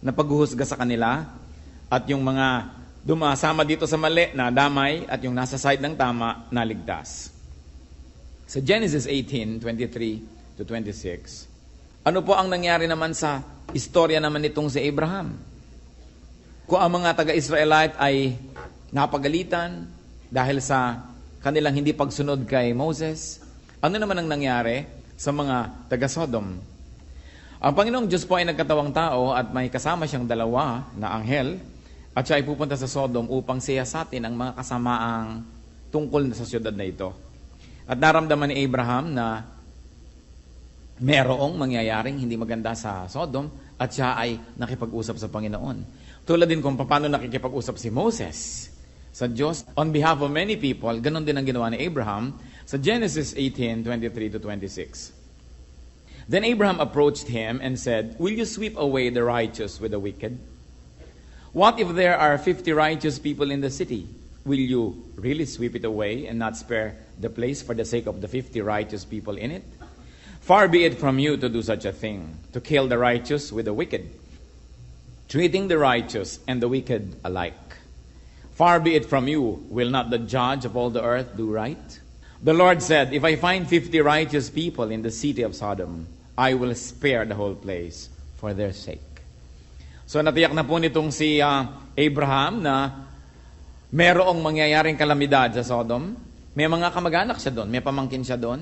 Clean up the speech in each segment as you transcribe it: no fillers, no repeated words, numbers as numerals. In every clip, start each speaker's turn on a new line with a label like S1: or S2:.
S1: na paghuhusga sa kanila at yung mga dumasama dito sa mali na damay at yung nasa side ng tama na ligtas. Sa Genesis 18:23 to 26, ano po ang nangyari naman sa istorya naman nitong si Abraham? Kung ang mga taga-Israelite ay napagalitan dahil sa kanilang hindi pagsunod kay Moses, ano naman ang nangyari sa mga taga-Sodom? Ang Panginoong Diyos po ay nagkatawang tao at may kasama siyang dalawa na anghel at siya ay pupunta sa Sodom upang siyasatin ang mga kasamaang tungkol sa siyudad na ito. At naramdaman ni Abraham na merong mangyayaring hindi maganda sa Sodom at siya ay nakipag-usap sa Panginoon. Tulad din kung paano nakikipag-usap si Moses sa Diyos on behalf of many people, ganon din ang ginawa ni Abraham sa Genesis 18:23 to 26. Then Abraham approached him and said, "Will you sweep away the righteous with the wicked? What if there are 50 righteous people in the city? Will you really sweep it away and not spare the place for the sake of the 50 righteous people in it? Far be it from you to do such a thing, to kill the righteous with the wicked, treating the righteous and the wicked alike. Far be it from you, will not the judge of all the earth do right? The Lord said, if I find 50 righteous people in the city of Sodom, I will spare the whole place for their sake." So natiyak na po nitong si Abraham na merong mangyayaring kalamidad sa Sodom. May mga kamag-anak siya doon, may pamangkin siya doon.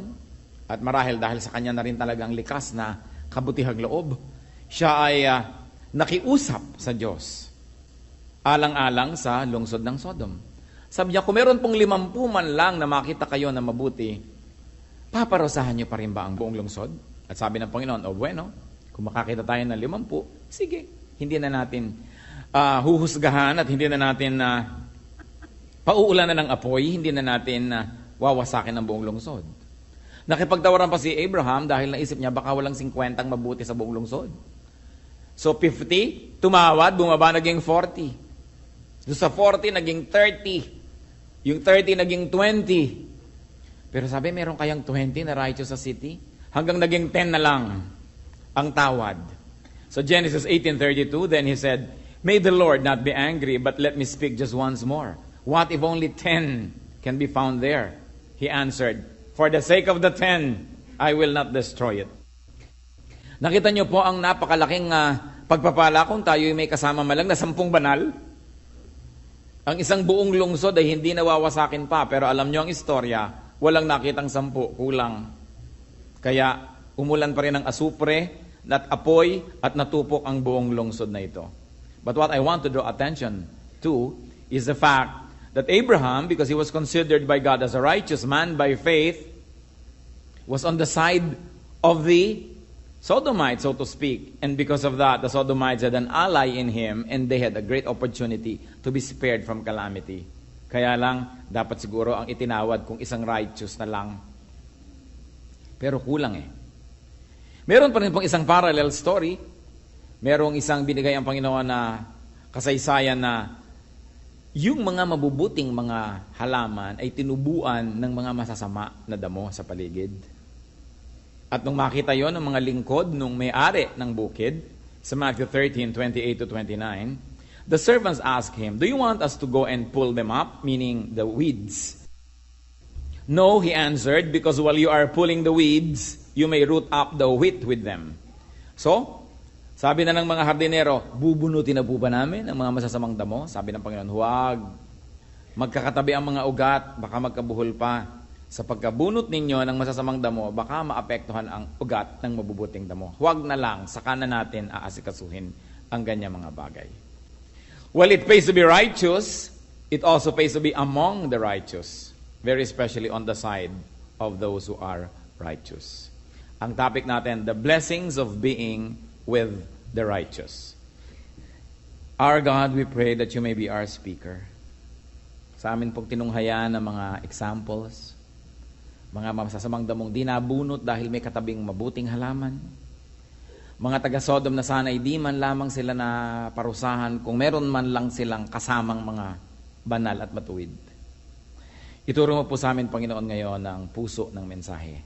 S1: At marahil dahil sa kanya na rin talagang likas na kabutihang loob, siya ay nakiusap sa Diyos alang-alang sa lungsod ng Sodom. Sabi niya, kung meron pong 50 man lang na makita kayo na mabuti, paparusahan niyo pa rin ba ang buong lungsod? At sabi ng Panginoon, bueno, kung makakita tayo ng 50, sige, hindi na natin huhusgahan at hindi na natin pauulanan ng apoy, hindi na natin wawasakin ang buong lungsod. Nakipagtawaran pa si Abraham dahil naisip niya baka walang 50 mabuti sa buong lungsod. So 50, tumawad, bumaba naging 40. So sa 40 naging 30. Yung 30 naging 20. Pero sabi, meron kayang 20 na righteous sa city? Hanggang naging 10 na lang ang tawad. So Genesis 18:32, then he said, "May the Lord not be angry, but let me speak just once more. What if only 10 can be found there?" He answered, "For the sake of the 10, I will not destroy it." Nakita niyo po ang napakalaking pagpapala kung tayo may kasama malang na 10 banal. Ang isang buong lungsod ay hindi nawawasakin pa, pero alam niyo ang istorya, walang nakitang 10, kulang. Kaya umulan pa rin ang asupre, at apoy, at natupok ang buong lungsod na ito. But what I want to draw attention to is the fact that Abraham, because he was considered by God as a righteous man by faith, was on the side of the Sodomites, so to speak. And because of that, the Sodomites had an ally in him and they had a great opportunity to be spared from calamity. Kaya lang, dapat siguro ang itinawad kung isang righteous na lang. Pero kulang eh. Meron pa rin pong isang parallel story. Merong isang binigay ang Panginoon na kasaysayan na yung mga mabubuting mga halaman ay tinubuan ng mga masasama na damo sa paligid. At nung makita yon ng mga lingkod nung may-ari ng bukid, sa Matthew 13:28 to 29, the servants asked him, "Do you want us to go and pull them up?" Meaning the weeds. "No," he answered, "because while you are pulling the weeds, you may root up the wheat with them." So, sabi na ng mga hardinero, bubunutin na po ba namin ang mga masasamang damo? Sabi ng Panginoon, huwag. Magkakatabi ang mga ugat, baka magkabuhol pa. Sa pagkabunot ninyo ng masasamang damo, baka maapektuhan ang ugat ng mabubuting damo. Huwag na lang, saka na natin aasikasuhin ang ganyang mga bagay. Well, it pays to be righteous. It also pays to be among the righteous. Very especially on the side of those who are righteous. Ang topic natin, the blessings of being with the righteous. Our God, we pray that you may be our speaker. Sa amin pong tinunghayan ng mga examples, mga masasamang damong di nabunot dahil may katabing mabuting halaman. Mga taga-Sodom na sana ay di man lamang sila na parusahan kung meron man lang silang kasamang mga banal at matuwid. Ituro mo po sa amin, Panginoon, ngayon ang puso ng mensahe.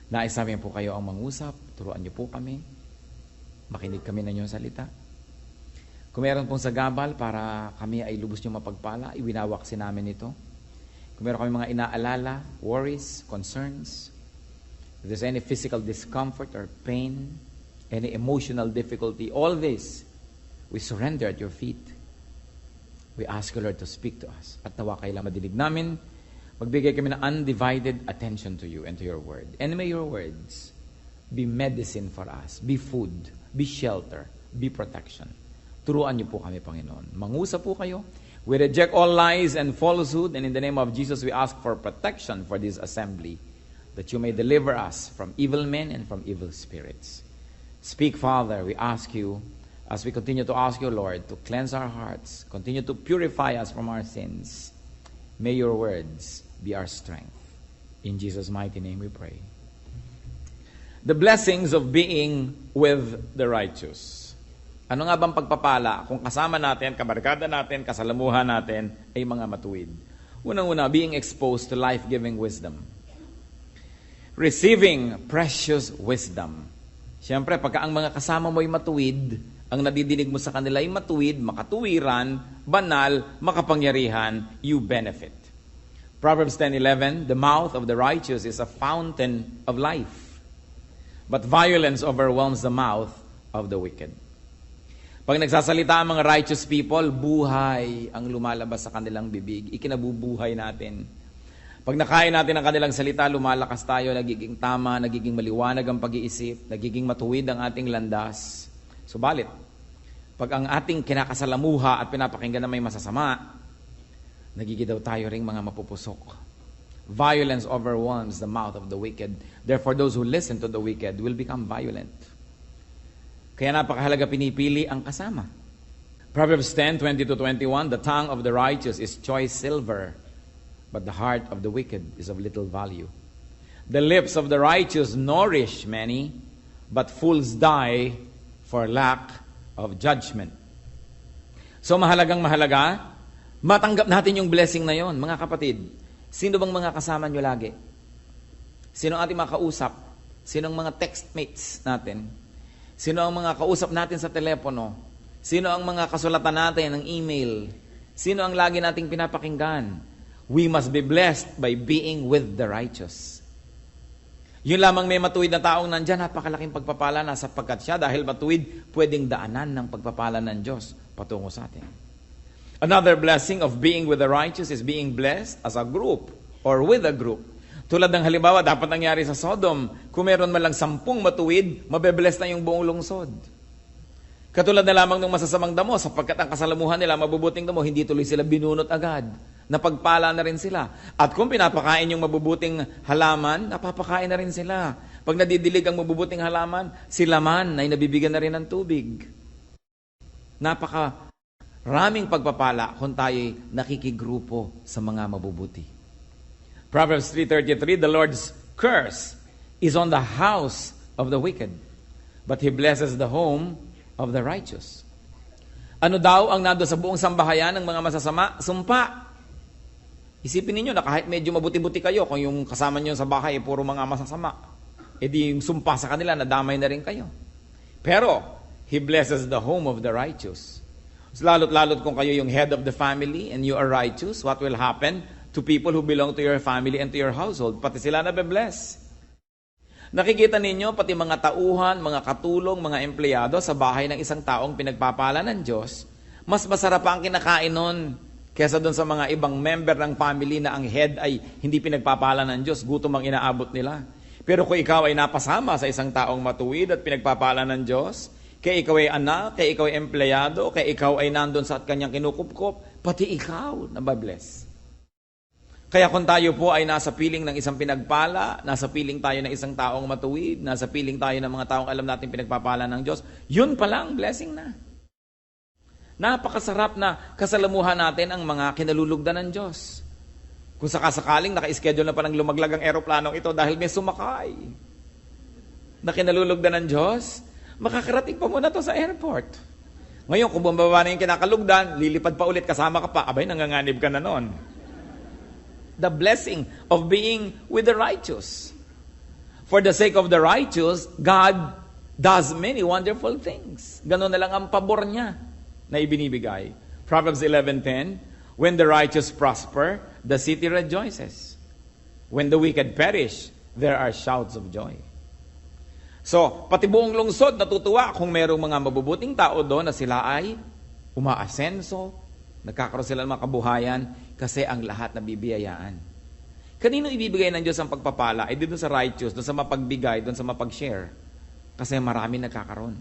S1: Nais namin po kayo ang mangusap, turuan niyo po kami, makinig kami ng iyong salita. Kung meron pong sagabal para kami ay lubos nyo mapagpala, iwinawaksin namin ito. Kung meron kami mga inaalala, worries, concerns, if there's any physical discomfort or pain, any emotional difficulty, all this, we surrender at your feet. We ask you, Lord, to speak to us. At nawa kailang madinig namin, magbigay kami ng undivided attention to you and to your word. And may your words be medicine for us, be food, be shelter, be protection. Turuan niyo po kami, Panginoon. Mangusap po kayo. We reject all lies and falsehood, and in the name of Jesus, we ask for protection for this assembly, that you may deliver us from evil men and from evil spirits. Speak, Father, we ask you, as we continue to ask you, Lord, to cleanse our hearts, continue to purify us from our sins. May your words be our strength. In Jesus' mighty name we pray. The blessings of being with the righteous. Ano nga bang pagpapala kung kasama natin, kabarkada natin, kasalamuhan natin ay mga matuwid? Unang-una, being exposed to life-giving wisdom. Receiving precious wisdom. Siyempre, pagka ang mga kasama mo ay matuwid, ang nadidinig mo sa kanila ay matuwid, makatuwiran, banal, makapangyarihan, you benefit. Proverbs 10:11, the mouth of the righteous is a fountain of life, but violence overwhelms the mouth of the wicked. Pag nagsasalita ang mga righteous people, buhay ang lumalabas sa kanilang bibig. Ikinabubuhay natin. Pag nakain natin ang kanilang salita, lumalakas tayo, nagiging tama, nagiging maliwanag ang pag-iisip, nagiging matuwid ang ating landas. Subalit, pag ang ating kinakasalamuha at pinapakinggan na may masasama, nagiging daw tayo ring mga mapupusok. Violence overwhelms the mouth of the wicked. Therefore, those who listen to the wicked will become violent. Kaya napakahalaga pinipili ang kasama. Proverbs 10:20-21, the tongue of the righteous is choice silver, but the heart of the wicked is of little value. The lips of the righteous nourish many, but fools die for lack of judgment. So mahalagang mahalaga, matanggap natin yung blessing na yon. Mga kapatid, sino bang mga kasama nyo lagi? Sino ang ating mga kausap? Sino ang mga textmates natin? Sino ang mga kausap natin sa telepono? Sino ang mga kasulatan natin ng email? Sino ang lagi nating pinapakinggan? We must be blessed by being with the righteous. Yun lamang may matuwid na taong nandyan, napakalaking pagpapala na sapagkat siya dahil matuwid, pwedeng daanan ng pagpapala ng Diyos patungo sa atin. Another blessing of being with the righteous is being blessed as a group or with a group. Tulad ng halimbawa, dapat nangyari sa Sodom, kung meron man lang 10 matuwid, mabebless na yung buong lungsod. Katulad na lamang ng masasamang damo, sapagkat ang kasalamuhan nila, mabubuting damo, hindi tuloy sila binunot agad. Napagpala na rin sila. At kung pinapakain yung mabubuting halaman, napapakain na rin sila. Pag nadidilig ang mabubuting halaman, sila man ay nabibigyan na rin ng tubig. Napakaraming pagpapala kung tayo'y nakikigrupo sa mga mabubuti. Proverbs 3:33, the Lord's curse is on the house of the wicked, but He blesses the home of the righteous. Ano daw ang nando sa buong sambahayan ng mga masasama? Sumpa. Isipin ninyo na kahit medyo mabuti-buti kayo, kung yung kasama nyo sa bahay ay puro mga masasama, edi yung sumpa sa kanila, nadamay na rin kayo. Pero, He blesses the home of the righteous. So, lalo't-lalot kung kayo yung head of the family and you are righteous, what will happen to people who belong to your family and to your household? Pati sila nabe-bless. Nakikita ninyo, pati mga tauhan, mga katulong, mga empleyado sa bahay ng isang taong pinagpapala ng Diyos, mas masarap pa ang kinakain nun kesa doon sa mga ibang member ng family na ang head ay hindi pinagpapala ng Diyos, gutom ang inaabot nila. Pero kung ikaw ay napasama sa isang taong matuwid at pinagpapala ng Diyos, kaya ikaw ay anak, kaya ikaw ay empleyado, kaya ikaw ay nandun sa kanyang kinukupkop, pati ikaw nababless. Kaya kung tayo po ay nasa piling ng isang pinagpala, nasa piling tayo ng isang taong matuwid, nasa piling tayo ng mga taong alam natin pinagpapala ng Diyos, yun palang blessing na. Napakasarap na kasalamuhan natin ang mga kinalulugdan ng Diyos. Kung sakasakaling naka-schedule na palang lumaglag ang eroplanong ito dahil may sumakay na kinalulugdan ng Diyos, makakarating pa muna to sa airport. Ngayon, kung bumaba na yung kinakalugdan, lilipad pa ulit, kasama ka pa, abay, nanganganib ka na noon. The blessing of being with the righteous. For the sake of the righteous, God does many wonderful things. Ganon na lang ang pabor niya. na ibinibigay. Proverbs 11:10, when the righteous prosper, the city rejoices. When the wicked perish, there are shouts of joy. So, pati buong lungsod natutuwa kung merong mga mabubuting tao doon na sila ay umaasenso, nagkakaroon sila ng mga kabuhayan kasi ang lahat nabibiyayaan. Kanino ibibigay ng Diyos ang pagpapala? Ay doon sa righteous, doon sa mapagbigay, doon sa mapag-share. Kasi marami nagkakaroon.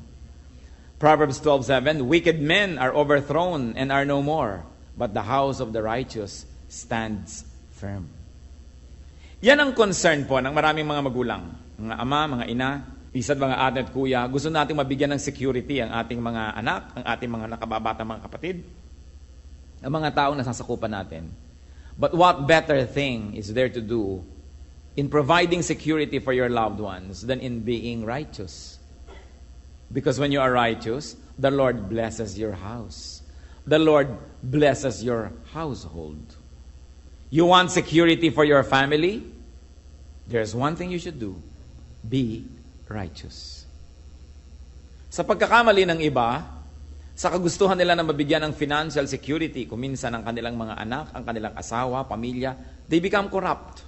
S1: Proverbs 12:7, wicked men are overthrown and are no more, but the house of the righteous stands firm. Yan ang concern po ng maraming mga magulang, mga ama, mga ina, isad mga ate at kuya. Gusto natin mabigyan ng security ang ating mga anak, ang ating mga nakababata mga kapatid, ang mga taong nasasakupan natin. But what better thing is there to do in providing security for your loved ones than in being righteous? Because when you are righteous, the Lord blesses your house. The Lord blesses your household. You want security for your family? There's one thing you should do. Be righteous. Sa pagkakamali ng iba, sa kagustuhan nila na mabigyan ng financial security, kuminsan ang kanilang mga anak, ang kanilang asawa, pamilya, they become corrupt.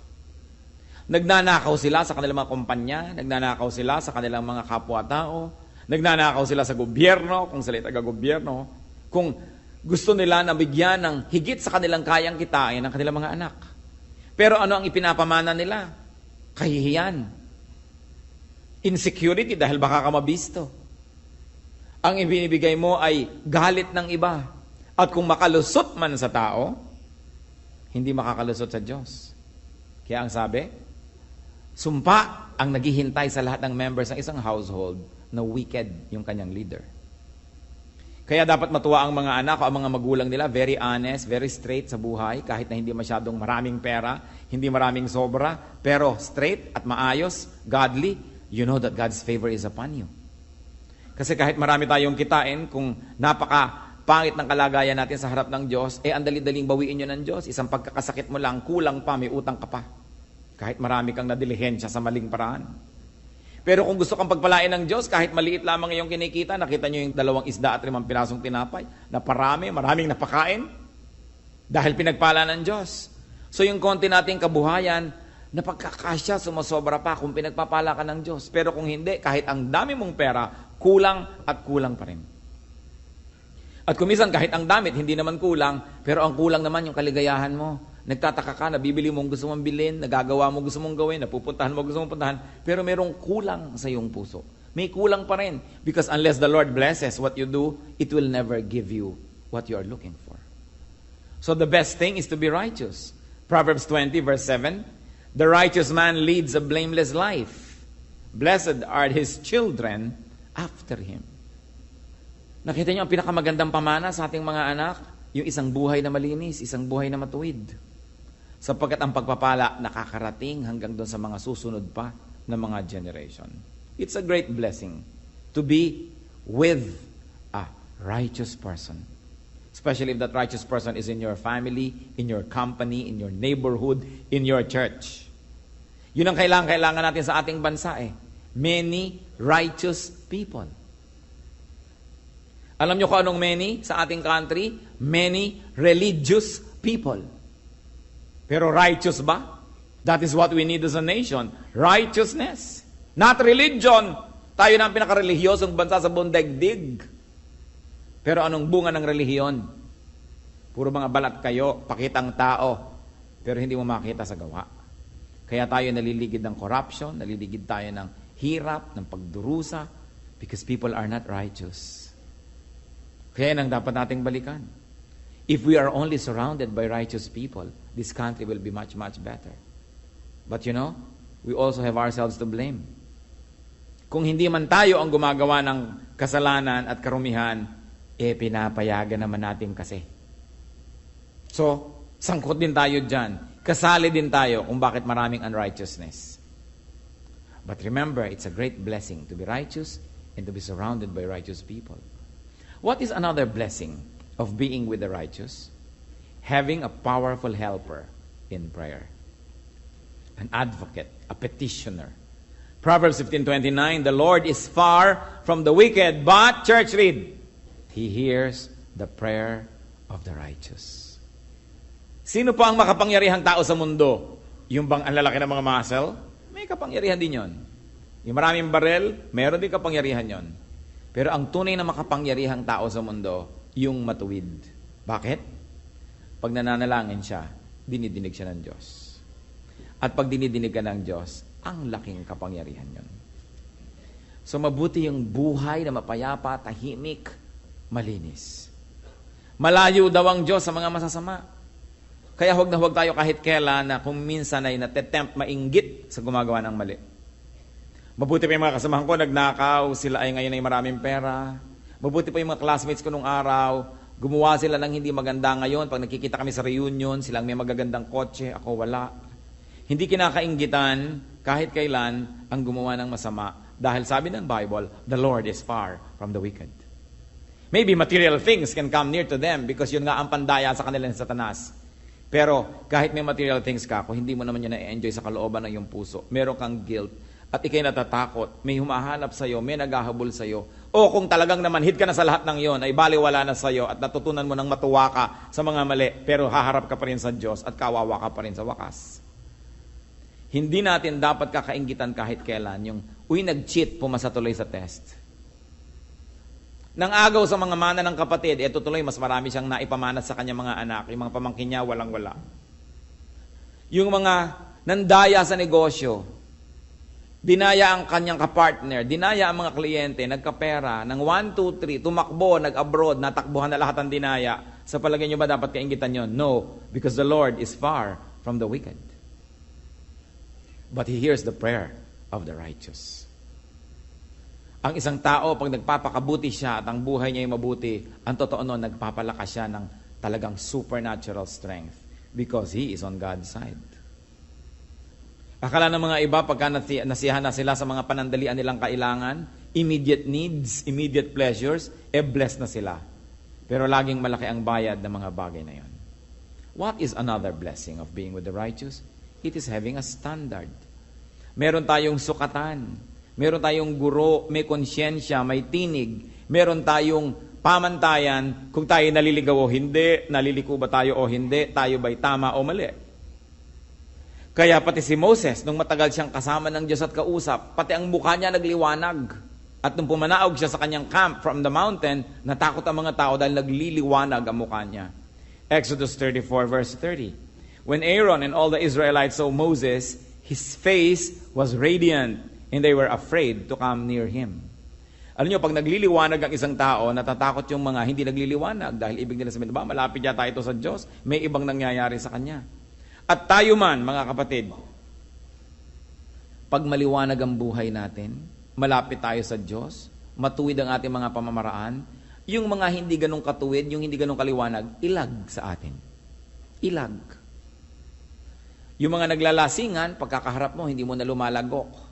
S1: Nagnanakaw sila sa kanilang mga kumpanya, nagnanakaw sila sa kanilang mga kapwa-tao, nagnanakaw sila sa gobyerno, kung sila taga-gobyerno, kung gusto nila na bigyan ng higit sa kanilang kayang kitain ng kanilang mga anak. Pero ano ang ipinapamana nila? Kahihiyan. Insecurity dahil baka ka mabisto. Ang ibinibigay mo ay galit ng iba. At kung makalusot man sa tao, hindi makakalusot sa Diyos. Kaya ang sabi, sumpa ang naghihintay sa lahat ng members ng isang household na wicked yung kanyang leader. Kaya dapat matuwa ang mga anak o ang mga magulang nila, very honest, very straight sa buhay, kahit na hindi masyadong maraming pera, hindi maraming sobra, pero straight at maayos, godly, you know that God's favor is upon you. Kasi kahit marami tayong kitain, kung napaka-pangit ng kalagayan natin sa harap ng Diyos, ang dali-daling bawiin nyo ng Diyos. Isang pagkakasakit mo lang, kulang pa, may utang ka pa. Kahit marami kang nadilihensya sa maling paraan. Pero kung gusto kang pagpalain ng Diyos, kahit maliit lamang iyong kinikita, nakita nyo yung 2 isda at 5 pirasong tinapay, na maraming napakain, dahil pinagpala ng Diyos. So yung konti nating kabuhayan, napagkakasya, sumasobra pa kung pinagpapala ka ng Diyos. Pero kung hindi, kahit ang dami mong pera, kulang at kulang pa rin. At kumisan kahit ang damit, hindi naman kulang, pero ang kulang naman yung kaligayahan mo. Nagtataka ka, nabibili mo gusto mong bilhin, nagagawa mo gusto mong gawin, napupuntahan mo gusto mong puntahan, pero merong kulang sa iyong puso. May kulang pa rin. Because unless the Lord blesses what you do, it will never give you what you are looking for. So the best thing is to be righteous. Proverbs 20 verse 7, the righteous man leads a blameless life. Blessed are his children after him. Nakita niyo ang pinakamagandang pamana sa ating mga anak? Yung isang buhay na malinis, isang buhay na matuwid. Sapagkat ang pagpapala nakakarating hanggang doon sa mga susunod pa na mga generation. It's a great blessing to be with a righteous person. Especially if that righteous person is in your family, in your company, in your neighborhood, in your church. Yun ang kailangan natin sa ating bansa Many righteous people. Alam nyo kung anong many sa ating country? Many religious people. Pero righteous ba? That is what we need as a nation. Righteousness. Not religion. Tayo na ang pinaka-relihiyosong bansa sa buong daigdig. Pero anong bunga ng relihiyon? Puro mga balat kayo, pakitang tao, pero hindi mo makita sa gawa. Kaya tayo naliligid ng corruption, naliligid tayo ng hirap, ng pagdurusa, because people are not righteous. Kaya nang dapat nating balikan. If we are only surrounded by righteous people, this country will be much, much better. But you know, we also have ourselves to blame. Kung hindi man tayo ang gumagawa ng kasalanan at karumihan, pinapayagan naman natin kasi. So, sangkot din tayo dyan. Kasali din tayo kung bakit maraming unrighteousness. But remember, it's a great blessing to be righteous and to be surrounded by righteous people. What is another blessing of being with the righteous? Having a powerful helper in prayer. An advocate, a petitioner. Proverbs 15:29, the Lord is far from the wicked, but, church read, He hears the prayer of the righteous. Sino po ang makapangyarihang tao sa mundo? Yung bang ang lalaki ng mga muscle? May kapangyarihan din yon. Yung maraming barel, meron din kapangyarihan yon. Pero ang tunay na makapangyarihang tao sa mundo, yung matuwid. Bakit? Pag nananalangin siya, dinidinig siya ng Diyos. At pag dinidinig ka ng Diyos, ang laking kapangyarihan yon. So mabuti yung buhay na mapayapa, tahimik, malinis. Malayo daw ang Diyos sa mga masasama. Kaya huwag na huwag tayo kahit kailan na kung minsan ay natetempt mainggit sa gumagawa ng mali. Mabuti pa yung mga kasamahan ko, nagnakaw, sila ay ngayon ay maraming pera. Mabuti pa yung mga classmates ko nung araw, gumawa sila ng hindi maganda ngayon. Pag nakikita kami sa reunion, silang may magagandang kotse, ako wala. Hindi kinakainggitan kahit kailan ang gumawa ng masama. Dahil sabi ng Bible, the Lord is far from the wicked. Maybe material things can come near to them because yun nga ang pandaya sa kanila ng Satanas. Pero kahit may material things ka, kung hindi mo naman yun na-enjoy sa kalooban ng iyong puso, meron kang guilt, at ikay natatakot, may humahanap sa'yo, may naghahabol sa'yo, o kung talagang namanhid ka na sa lahat ng yon, ay baliwala na sa'yo, at natutunan mo ng matuwa ka sa mga mali, pero haharap ka pa rin sa Diyos, at kawawa ka pa rin sa wakas. Hindi natin dapat kakainggitan kahit kailan yung, nag-cheat, pumasa tuloy sa test. Nang agaw sa mga mana ng kapatid, eto tuloy, mas marami siyang naipamanat sa kanyang mga anak. Yung mga pamangkin niya, walang-wala. Yung mga nandaya sa negosyo, dinaya ang kanyang kapartner, dinaya ang mga kliyente, nagkapera, ng 1, 2, 3, tumakbo, nag-abroad, natakbuhan na lahat ang dinaya. Sa palagay niyo ba dapat kainggitan yon? No, because the Lord is far from the wicked. But He hears the prayer of the righteous. Ang isang tao, pag nagpapakabuti siya at ang buhay niya ay mabuti, ang totoo nun, nagpapalakas siya ng talagang supernatural strength because he is on God's side. Akala ng mga iba, pagka nasiyahan na sila sa mga panandalian nilang kailangan, immediate needs, immediate pleasures, blessed na sila. Pero laging malaki ang bayad ng mga bagay na yon. What is another blessing of being with the righteous? It is having a standard. Meron tayong sukatan. Meron tayong guro, may konsyensya, may tinig. Meron tayong pamantayan kung tayo naliligaw o hindi, naliliko ba tayo o hindi, tayo ba'y tama o mali. Kaya pati si Moses, nung matagal siyang kasama ng Diyos at kausap, pati ang mukha niya nagliwanag. At nung pumanaog siya sa kanyang camp from the mountain, natakot ang mga tao dahil nagliliwanag ang mukha niya. Exodus 34 verse 30. When Aaron and all the Israelites saw Moses, his face was radiant, and they were afraid to come near him. Alam niyo, pag nagliliwanag ang isang tao, natatakot yung mga hindi nagliliwanag dahil ibig nila sabihin, ba, malapit yata ito sa Diyos, may ibang nangyayari sa Kanya. At tayo man, mga kapatid, pag maliwanag ang buhay natin, malapit tayo sa Diyos, matuwid ang ating mga pamamaraan, yung mga hindi ganong katuwid, yung hindi ganong kaliwanag, ilag sa atin. Ilag. Yung mga naglalasingan, pagkakaharap mo, hindi mo na lumalagok.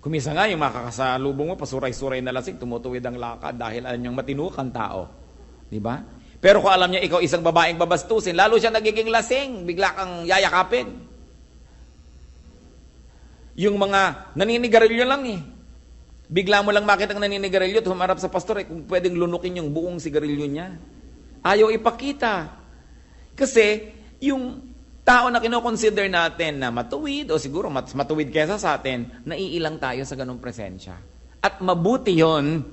S1: Kumisa nga, yung makakasalubong mo, pasuray-suray na lasing, tumutuwid ang lakad dahil alam niyang matinukan tao. Diba? Pero kung alam niya ikaw isang babaeng babastusin, lalo siya nagiging lasing, bigla kang yayakapin. Yung mga naninigarilyo lang eh. Bigla mo lang makita ang naninigarilyo at humarap sa pastor, kung pwedeng lunukin yung buong sigarilyo niya. Ayaw ipakita. Kasi yung tao na kinoconsider natin na matuwid o siguro mas matuwid kesa sa atin, naiilang tayo sa ganung presensya. At mabuti yon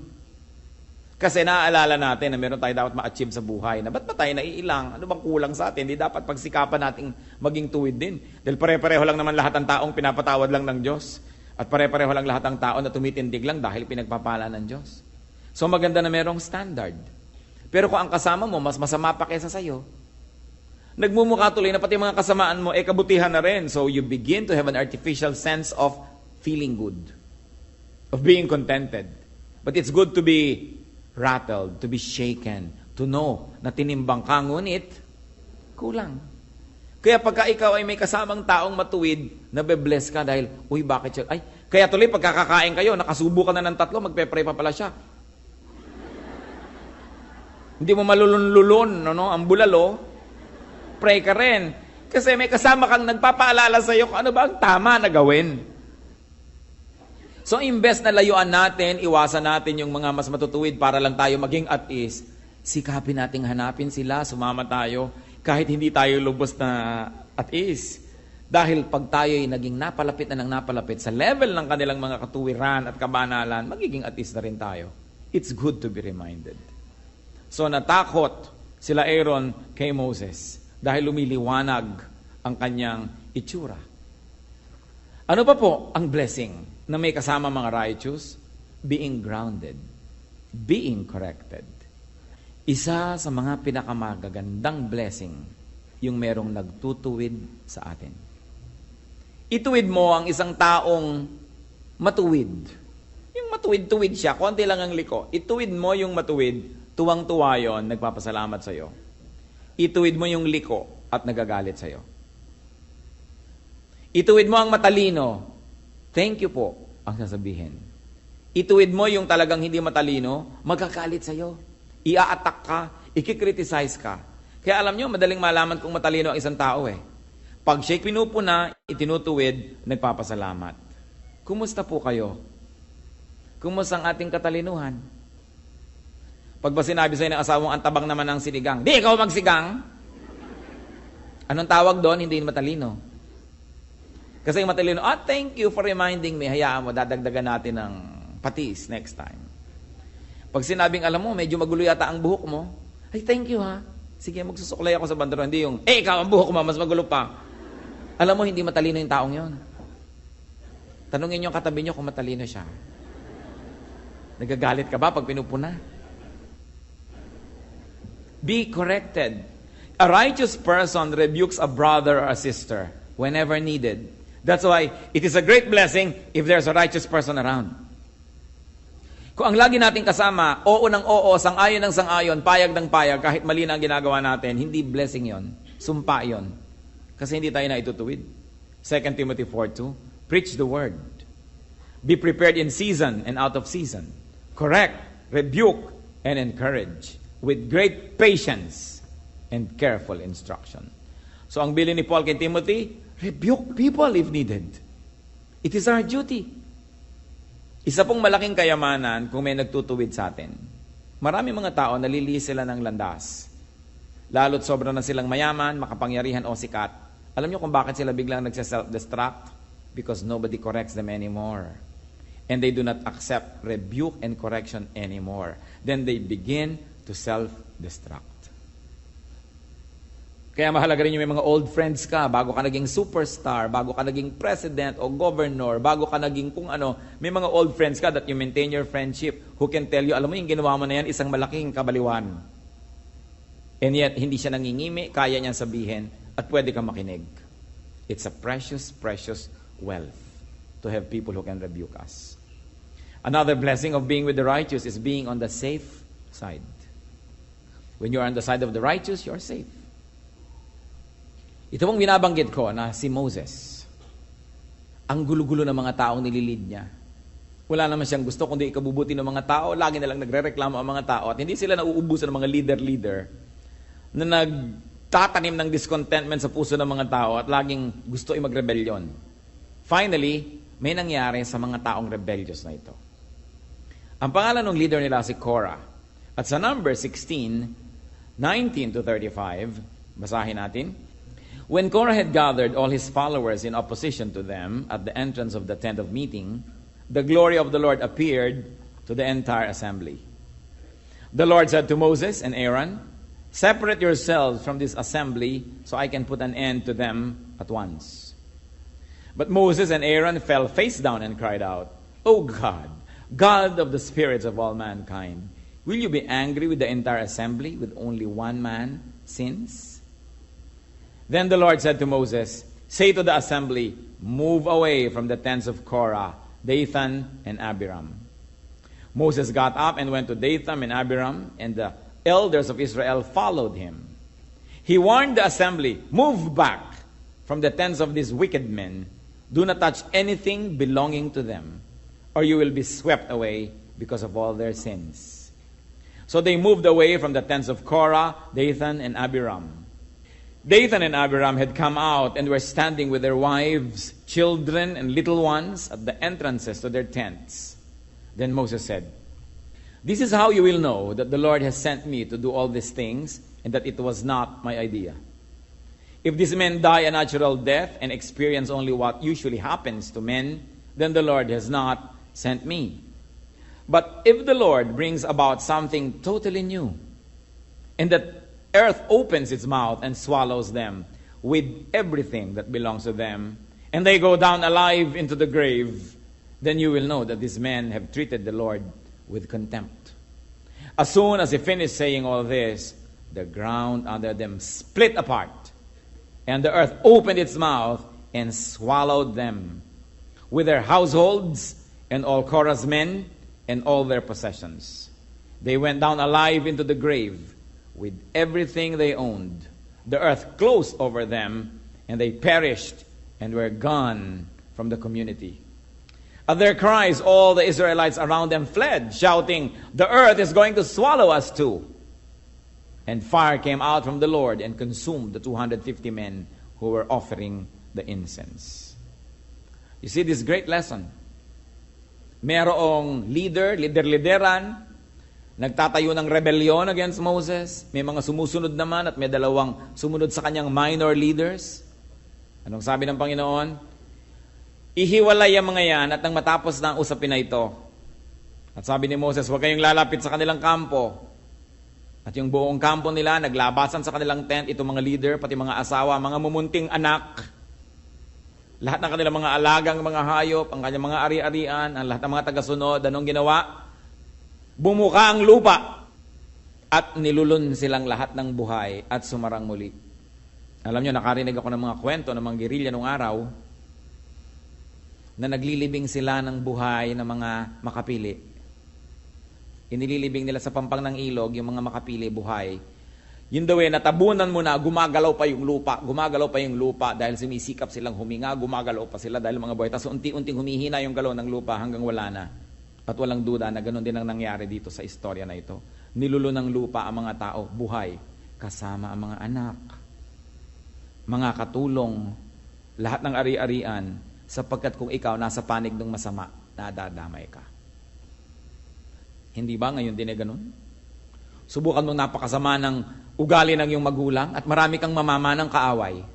S1: kasi naaalala natin na meron tayo dapat ma-achieve sa buhay. Na ba't ba tayo naiilang? Ano bang kulang sa atin? Di dapat pagsikapan nating maging tuwid din. Dahil pare-pareho lang naman lahat ng taong pinapatawad lang ng Diyos. At pare-pareho lang lahat ng tao na tumitindig lang dahil pinagpapala ng Diyos. So maganda na merong standard. Pero kung ang kasama mo mas masama pa kesa sa'yo, nagmumukha tuloy na pati mga kasamaan mo, kabutihan na rin. So you begin to have an artificial sense of feeling good, of being contented. But it's good to be rattled, to be shaken, to know na tinimbang ka, ngunit kulang. Kaya pagka ikaw ay may kasamang taong matuwid, nabe-bless ka dahil, bakit siya? Kaya tuloy pagkakakain kayo, nakasubo ka na ng 3, magpe-pray pa pala siya. Hindi mo malulun-lulun, ang bulalo, pray ka rin. Kasi may kasama kang nagpapaalala sa iyo kung ano ba ang tama na gawin. So, imbes na layuan natin, iwasan natin yung mga mas matutuwid para lang tayo maging at ease, sikapin nating hanapin sila, sumama tayo, kahit hindi tayo lubos na at ease. Dahil pag tayo'y naging napalapit na ng napalapit sa level ng kanilang mga katuwiran at kabanalan, magiging at ease na rin tayo. It's good to be reminded. So, natakot sila Aaron kay Moses dahil lumiliwanag ang kanyang itsura. Ano pa po ang blessing na may kasama mga righteous? Being grounded, being corrected. Isa sa mga pinakamagagandang blessing, yung merong nagtutuwid sa atin. Ituwid mo ang isang taong matuwid. Yung matuwid-tuwid siya, konti lang ang liko. Ituwid mo yung matuwid, tuwang-tuwa yun, nagpapasalamat sa'yo. Ituwid mo yung liko at nagagalit sa'yo. Ituwid mo ang matalino, thank you po, ang sasabihin. Ituwid mo yung talagang hindi matalino, magkakalit sa'yo. Ia-attack ka, ikikriticize ka. Kaya alam nyo, madaling malaman kung matalino ang isang tao eh. Pag siya'y pinupuna, itinutuwid, nagpapasalamat. Kumusta po kayo? Kumusta ang ating katalinuhan? Pag ba sinabi sa'yo ng asawang antabang naman ng sinigang, di ikaw magsigang? Anong tawag doon? Hindi matalino. Kasi yung matalino, thank you for reminding me. Hayaan mo, dadagdagan natin ng patis next time. Pag sinabing, alam mo, medyo magulo yata ang buhok mo, ay, thank you ha. Sige, magsusuklay ako sa bandero. Hindi yung, ikaw ang buhok mo, mas magulo pa. Alam mo, hindi matalino yung taong yon. Tanungin yung katabi nyo kung matalino siya. Nagagalit ka ba pag pinupuna? Be corrected. A righteous person rebukes a brother or a sister whenever needed. That's why it is a great blessing if there's a righteous person around. Kung ang lagi nating kasama, oo ng oo, sang-ayon ng sang-ayon, payag ng payag, kahit mali na ang ginagawa natin, hindi blessing yon, sumpa yon. Kasi hindi tayo na itutuwid. 2 Timothy 4:2, preach the word. Be prepared in season and out of season. Correct, rebuke, and encourage with great patience and careful instruction. So ang bilin ni Paul kay Timothy, rebuke people if needed. It is our duty. Isa pong malaking kayamanan kung may nagtutuwid sa atin. Marami mga tao nalilihi sila ng landas. Lalo't sobra na silang mayaman, makapangyarihan o sikat. Alam niyo kung bakit sila biglang nagse-self-destruct? Because nobody corrects them anymore. And they do not accept rebuke and correction anymore. Then they begin to self-destruct. Kaya mahalaga rin yung may mga old friends ka, bago ka naging superstar, bago ka naging president o governor, bago ka naging kung ano, may mga old friends ka that you maintain your friendship who can tell you, alam mo yung ginawa mo na yan, isang malaking kabaliwan. And yet, hindi siya nangingimi, kaya niyang sabihin, at pwede kang makinig. It's a precious, precious wealth to have people who can rebuke us. Another blessing of being with the righteous is being on the safe side. When you're on the side of the righteous, you're safe. Ito pong binabanggit ko na si Moses. Ang gulo-gulo ng mga taong nililid niya. Wala naman siyang gusto kundi ikabubuti ng mga tao. Lagi na lang nagre-reklamo ang mga tao. At hindi sila nauubusan ng mga leader-leader na nagtatanim ng discontentment sa puso ng mga tao at laging gusto mag-rebellion. Finally, may nangyari sa mga taong rebellious na ito. Ang pangalan ng leader nila si Korah. At sa number 16, 19 to 35, basahin natin. When Korah had gathered all his followers in opposition to them at the entrance of the tent of meeting, the glory of the Lord appeared to the entire assembly. The Lord said to Moses and Aaron, separate yourselves from this assembly so I can put an end to them at once. But Moses and Aaron fell face down and cried out, O God, God of the spirits of all mankind, will you be angry with the entire assembly with only one man sins? Then the Lord said to Moses, say to the assembly, move away from the tents of Korah, Dathan, and Abiram. Moses got up and went to Dathan and Abiram, and the elders of Israel followed him. He warned the assembly, move back from the tents of these wicked men. Do not touch anything belonging to them, or you will be swept away because of all their sins. So they moved away from the tents of Korah, Dathan, and Abiram. Dathan and Abiram had come out and were standing with their wives, children, and little ones at the entrances to their tents. Then Moses said, "This is how you will know that the Lord has sent me to do all these things, and that it was not my idea. If these men die a natural death and experience only what usually happens to men, then the Lord has not sent me. But if the Lord brings about something totally new, and that earth opens its mouth and swallows them with everything that belongs to them, and they go down alive into the grave, then you will know that these men have treated the Lord with contempt." As soon as he finished saying all this, the ground under them split apart, and the earth opened its mouth and swallowed them, with their households and all Korah's men and all their possessions. They went down alive into the grave with everything they owned. The earth closed over them, and they perished and were gone from the community. At their cries, all the Israelites around them fled, shouting, "The earth is going to swallow us too." And fire came out from the Lord and consumed the 250 men who were offering the incense. You see this great lesson. Merong lideran, nagtatayo ng rebellion against Moses. May mga sumusunod naman at may dalawang sumunod sa kanyang minor leaders. Anong sabi ng Panginoon? Ihiwalay ang mga yan at nang matapos na ang usapin na ito. At sabi ni Moses, huwag kayong lalapit sa kanilang kampo. At yung buong kampo nila, naglabasan sa kanilang tent, itong mga leader, pati mga asawa, mga mumunting anak, lahat ng kanilang mga alagang mga hayop, ang kanyang mga ari-arian, ang lahat ng mga tagasunod, anong ginawa? Bumuka ang lupa at nilulun silang lahat ng buhay at sumarang muli. Alam nyo, nakarinig ako ng mga kwento ng mga gerilya nung araw na naglilibing sila ng buhay ng mga makapili. Inililibing nila sa pampang ng ilog yung mga makapili buhay. Yun daw natabunan mo na gumagalaw pa yung lupa dahil sumisikap silang huminga, gumagalaw pa sila dahil mga buhay. Tapos unti-unting humihina yung galaw ng lupa hanggang wala na. At walang duda na ganoon din ang nangyari dito sa istorya na ito. Nilulo ng lupa ang mga tao, buhay, kasama ang mga anak, mga katulong, lahat ng ari-arian, sapagkat kung ikaw nasa panig ng masama, nadadamay ka. Hindi ba ngayon din ganoon? Subukan mong napakasama ng ugali ng iyong magulang at marami kang mamamanang kaaway.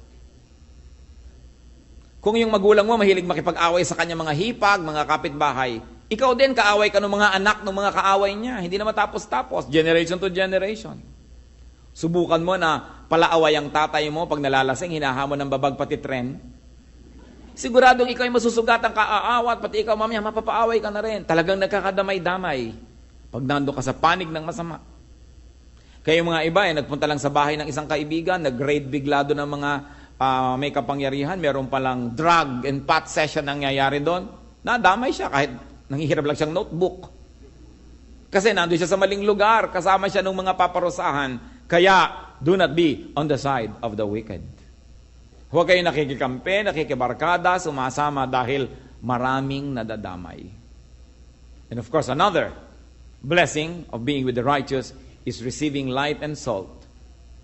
S1: Kung yung magulang mo mahilig makipag-away sa kanya mga hipag, mga kapitbahay, ikaw din kaaway ka ng mga anak ng mga kaaway niya. Hindi na matapos-tapos, generation to generation. Subukan mo na palaaway ang tatay mo pag nalalasing, hinahamon ng babag pati tren. Siguradong ikaw ay masusugatan kaaawat, pati ikaw mamaya mapapaaway ka na rin. Talagang nagkakadamay-damay pag nando ka sa panig ng masama. Kaya yung mga iba nagpunta lang sa bahay ng isang kaibigan, nag-raid bigla doon ng mga may kapangyarihan, meron palang drug and pot session nangyayari doon. Nadamay siya kahit nanghihirap lang siyang notebook. Kasi nandun siya sa maling lugar, kasama siya ng mga paparusahan. Kaya, do not be on the side of the wicked. Huwag kayo nakikikampi, nakikibarkada, sumasama dahil maraming nadadamay. And of course, another blessing of being with the righteous is receiving light and salt,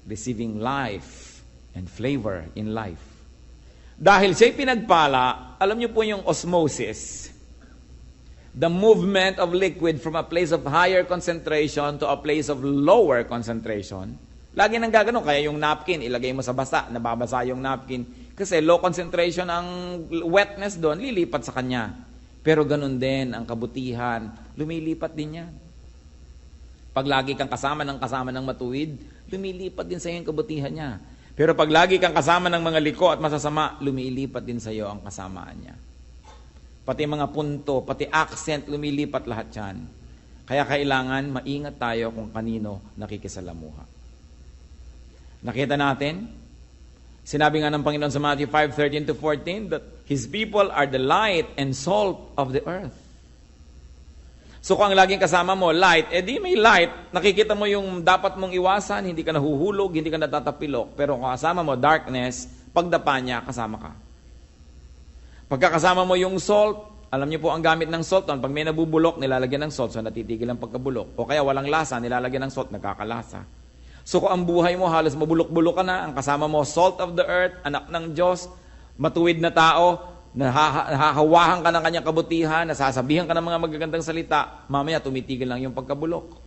S1: receiving life and flavor in life. Dahil siya'y pinagpala, alam niyo po yung osmosis, the movement of liquid from a place of higher concentration to a place of lower concentration. Lagi nang gaganon, kaya yung napkin, ilagay mo sa basa, nababasa yung napkin. Kasi low concentration ang wetness doon, lilipat sa kanya. Pero ganun din ang kabutihan, lumilipat din yan. Pag lagi kang kasama ng matuwid, lumilipat din sa iyo yung kabutihan niya. Pero pag lagi kang kasama ng mga liko at masasama, lumilipat din sa iyo ang kasamaan niya. Pati mga punto, pati accent, lumilipat lahat yan. Kaya kailangan maingat tayo kung kanino nakikisalamuha. Nakita natin, sinabi nga ng Panginoon sa Matthew 5:13-14 that His people are the light and salt of the earth. So kung ang laging kasama mo, light, di may light, nakikita mo yung dapat mong iwasan, hindi ka nahuhulog, hindi ka natatapilok. Pero kung kasama mo, darkness, pagdapa niya, kasama ka. Pagkakasama mo yung salt, alam niyo po ang gamit ng salt, pag may nabubulok, nilalagyan ng salt, so natitigil ang pagkabulok. O kaya walang lasa, nilalagyan ng salt, nagkakalasa. So kung ang buhay mo halos mabulok-bulok ka na, ang kasama mo salt of the earth, anak ng Diyos, matuwid na tao, nahahawahan ka ng kanyang kabutihan, nasasabihan ka ng mga magagandang salita, mamaya tumitigil lang yung pagkabulok.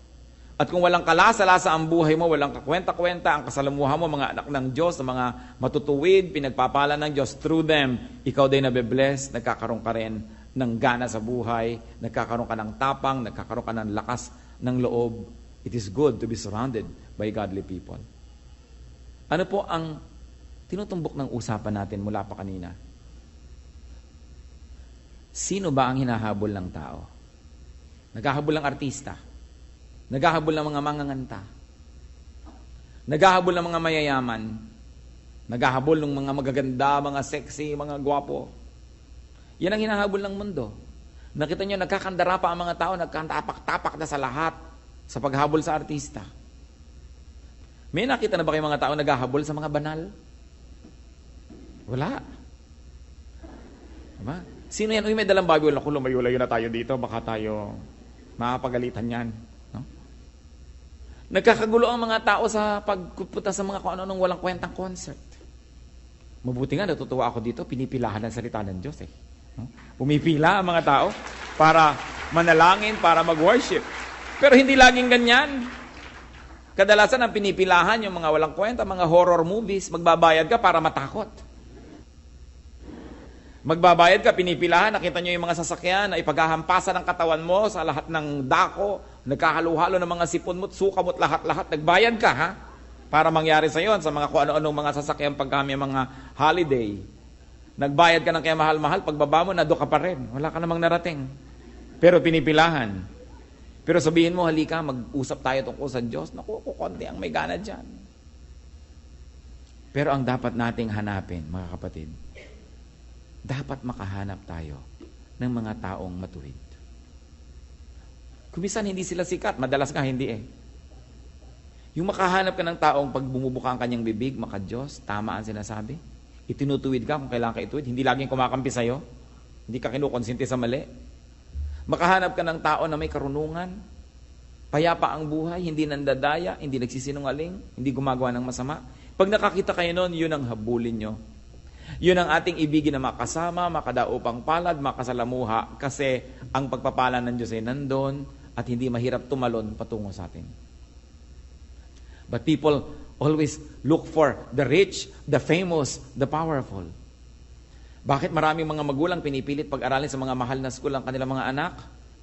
S1: At kung walang kalasa-lasa ang buhay mo, walang kakwenta-kwenta, ang kasalamuhan mo, mga anak ng Diyos, mga matutuwid, pinagpapala ng Diyos through them, ikaw din nabe-bless, nagkakaroon ka rin ng gana sa buhay, nagkakaroon ka ng tapang, nagkakaroon ka ng lakas ng loob. It is good to be surrounded by godly people. Ano po ang tinutumbok ng usapan natin mula pa kanina? Sino ba ang hinahabol ng tao? Naghahabol ng artista. Naghahabol ng mga manganganta. Naghahabol ng mga mayayaman. Naghahabol ng mga magaganda, mga sexy, mga gwapo. Yan ang hinahabol ng mundo. Nakita nyo, nagkakandara pa ang mga tao, nagkatapak-tapak na sa lahat sa paghabol sa artista. May nakita na ba kayong mga tao naghahabol sa mga banal? Wala. Diba? Sino yan? Uy, may dalang Bible. Ako, lumayo-layo na tayo dito. Baka tayo makapagalitan yan. No? Nagkakagulo ang mga tao sa pagpunta sa mga kung ano-anong walang kwentang concert. Mabuti nga, natutuwa ako dito. Pinipilahan ang salita ng Diyos eh. No? Pumipila ang mga tao para manalangin, para mag-worship. Pero hindi laging ganyan. Kadalasan ang pinipilahan yung mga walang kwenta, mga horror movies, magbabayad ka para matakot. Magbabayad ka, pinipilahan, nakita nyo yung mga sasakyan na ipaghahampasan ng katawan mo sa lahat ng dako, nagkahalo-halo ng mga sipon mo, suka mo't lahat-lahat, nagbayad ka ha? Para mangyari sa yon sa mga kung ano-anong mga sasakyan pag kami mga holiday. Nagbayad ka ng kaya mahal-mahal, pagbaba mo, nado ka pa rin. Wala ka namang narating. Pero pinipilahan. Pero sabihin mo, halika, mag-usap tayo tungkol sa Diyos. Naku, kukunti ang may gana dyan. Pero ang dapat nating hanapin, mga kapatid, dapat makahanap tayo ng mga taong matuwid. Kumisan hindi sila sikat, madalas nga hindi eh. Yung makahanap ka ng taong pag bumubuka ang kanyang bibig, maka-Diyos, tama ang sinasabi. Itinutuwid ka kung kailangan ka ituwid. Hindi laging kumakampi sa'yo. Hindi ka kinukonsinti sa mali. Makahanap ka ng tao na may karunungan, payapa ang buhay, hindi nandadaya, hindi nagsisinungaling, hindi gumagawa ng masama. Pag nakakita kayo noon, yun ang habulin nyo. Yun ang ating ibigin na makasama, makadaupang palad, makasalamuha, kasi ang pagpapala ng Diyos ay nandun at hindi mahirap tumalon patungo sa atin. But people always look for the rich, the famous, the powerful. Bakit maraming mga magulang pinipilit pag-aralin sa mga mahal na school ang kanilang mga anak?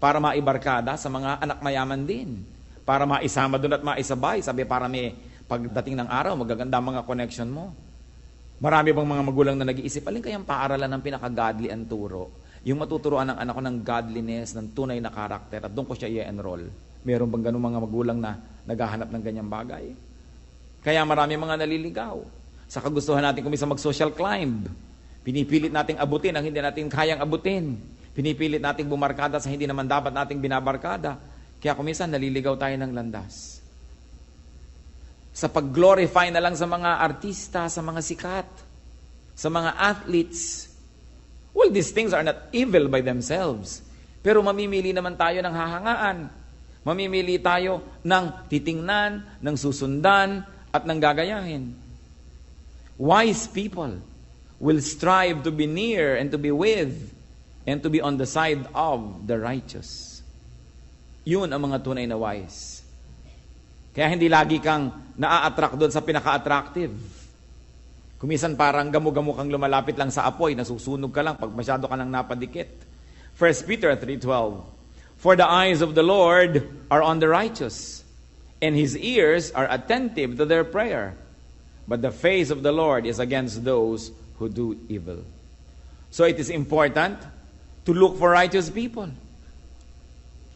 S1: Para maibarkada sa mga anak mayaman din. Para maisama doon at maisabay. Sabi, para may pagdating ng araw, magaganda mga connection mo. Marami bang mga magulang na nag-iisip, alin kayang paaralan ng pinaka-godly ang turo? Yung matuturuan ng anak ko ng godliness, ng tunay na karakter, at doon ko siya i-enroll. Meron bang ganun mga magulang na naghahanap ng ganyang bagay? Kaya marami mga naliligaw. Sa kagustuhan natin kumisa mag-social climb. Pinipilit nating abutin ang hindi natin kayang abutin. Pinipilit nating bumarkada sa hindi naman dapat nating binabarkada. Kaya kuminsan naliligaw tayo ng landas. Sa pag-glorify na lang sa mga artista, sa mga sikat, sa mga athletes. Well, these things are not evil by themselves. Pero mamimili naman tayo ng hahangaan. Mamimili tayo ng titingnan, ng susundan, at ng gagayahin. Wise people will strive to be near and to be with and to be on the side of the righteous. Yun ang mga tunay na wise. Kaya hindi lagi kang naa-attract doon sa pinaka-attractive. Kumisan parang gamu-gamu kang lumalapit lang sa apoy, nasusunog ka lang pag masyado ka nang napadikit. 1 Peter 3:12. For the eyes of the Lord are on the righteous, and His ears are attentive to their prayer. But the face of the Lord is against those who do evil. So it is important to look for righteous people.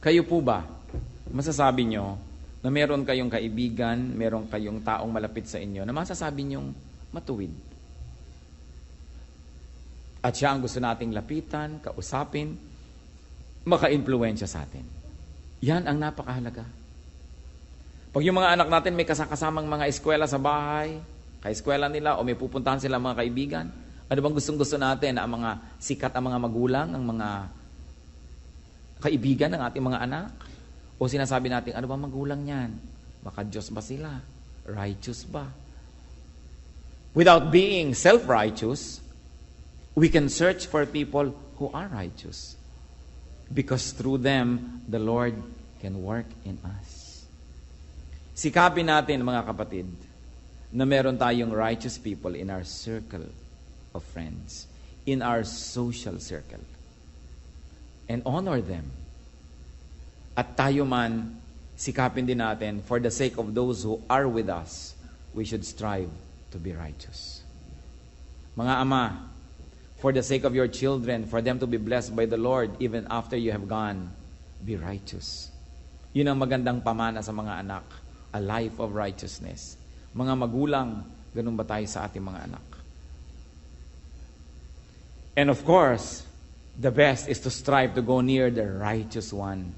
S1: Kayo po ba, masasabi nyo na meron kayong kaibigan, meron kayong taong malapit sa inyo na masasabi nyong matuwid? At siya ang gusto nating lapitan, kausapin, maka-impluwensya sa atin. Yan ang napakahalaga. Pag yung mga anak natin may kasakasamang mga eskwela sa bahay, ka-eskwela nila o may pupuntahan sila mga kaibigan, ano bang gustong-gusto natin na ang mga sikat ang mga magulang, ang mga kaibigan ng ating mga anak? O sinasabi natin, ano ba magulang yan? Baka Diyos ba sila? Righteous ba? Without being self-righteous, we can search for people who are righteous. Because through them, the Lord can work in us. Sikapin natin, mga kapatid, na meron tayong righteous people in our circle of friends, in our social circle. And honor them. At tayo man, sikapin din natin, for the sake of those who are with us, we should strive to be righteous. Mga ama, for the sake of your children, for them to be blessed by the Lord, even after you have gone, be righteous. Yun ang magandang pamana sa mga anak, a life of righteousness. Mga magulang, ganun ba tayo sa ating mga anak? And of course, the best is to strive to go near the righteous one.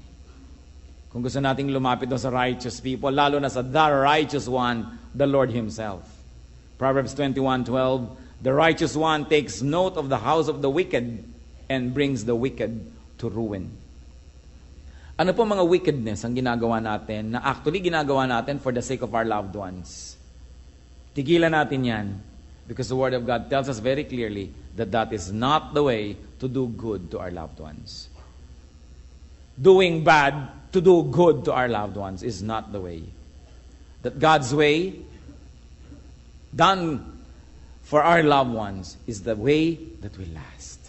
S1: Kung gusto nating lumapit doon sa righteous people, lalo na sa the righteous one, the Lord Himself. Proverbs 21:12, the righteous one takes note of the house of the wicked and brings the wicked to ruin. Ano po mga wickedness ang ginagawa natin na actually ginagawa natin for the sake of our loved ones? Tigilan natin yan because the Word of God tells us very clearly that that is not the way to do good to our loved ones. Doing bad to do good to our loved ones is not the way. That God's way, done for our loved ones, is the way that will last.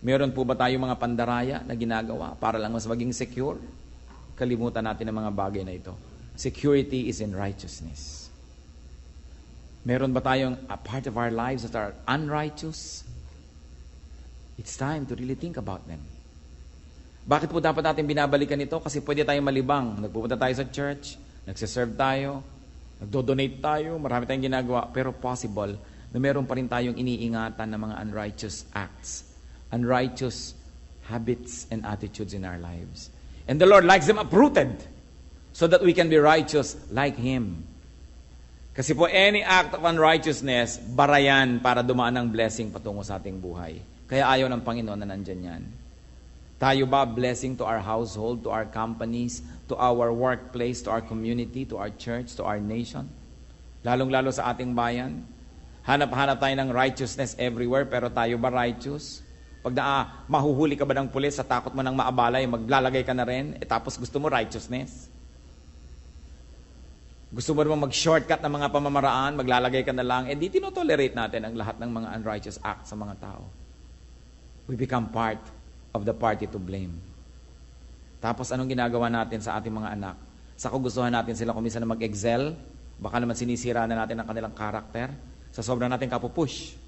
S1: Meron po ba tayong mga pandaraya na ginagawa para lang mas maging secure? Kalimutan natin ang mga bagay na ito. Security is in righteousness. Meron ba tayong a part of our lives that are unrighteous? It's time to really think about them. Bakit po dapat natin binabalikan ito? Kasi pwede tayong malibang. Nagpupunta tayo sa church, nagsiserve tayo, nagdo-donate tayo, marami tayong ginagawa, pero possible na meron pa rin tayong iniingatan ng mga unrighteous acts, unrighteous habits and attitudes in our lives. And the Lord likes them uprooted so that we can be righteous like Him. Kasi po, any act of unrighteousness, barayan para dumaan ang blessing patungo sa ating buhay. Kaya ayaw ng Panginoon na nandyan yan. Tayo ba blessing to our household, to our companies, to our workplace, to our community, to our church, to our nation? Lalong-lalo sa ating bayan. Hanap-hanap tayo ng righteousness everywhere, pero tayo ba righteous? Pag mahuhuli ka ba ng pulis sa takot mo ng maabalay, maglalagay ka na rin, tapos gusto mo righteousness? Gusto mo naman mag-shortcut ng mga pamamaraan, maglalagay ka na lang, di tinotolerate natin ang lahat ng mga unrighteous acts sa mga tao. We become part of the party to blame. Tapos anong ginagawa natin sa ating mga anak? Sa kagustuhan natin sila kung minsan na mag-excel, baka naman sinisira na natin ang kanilang karakter, sa sobrang natin kapupush.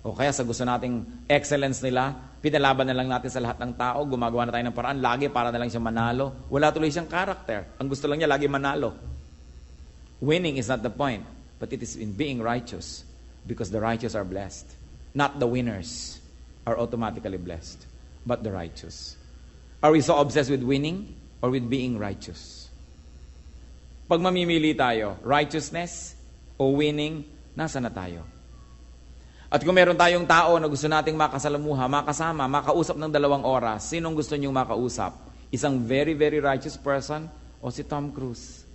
S1: O kaya sa gusto nating excellence nila, pinalaban na lang natin sa lahat ng tao, gumagawa na tayo ng paraan, lagi para na lang siya manalo. Wala tuloy siyang karakter. Ang gusto lang niya, lagi manalo. Winning is not the point, but it is in being righteous, because the righteous are blessed. Not the winners are automatically blessed, but the righteous. Are we so obsessed with winning or with being righteous? Pag mamimili tayo, righteousness o winning, nasa na tayo? At kung meron tayong tao na gusto nating makasalamuha, makasama, makausap ng 2 oras, sinong gusto niyong makausap? Isang very, very righteous person o si Tom Cruise?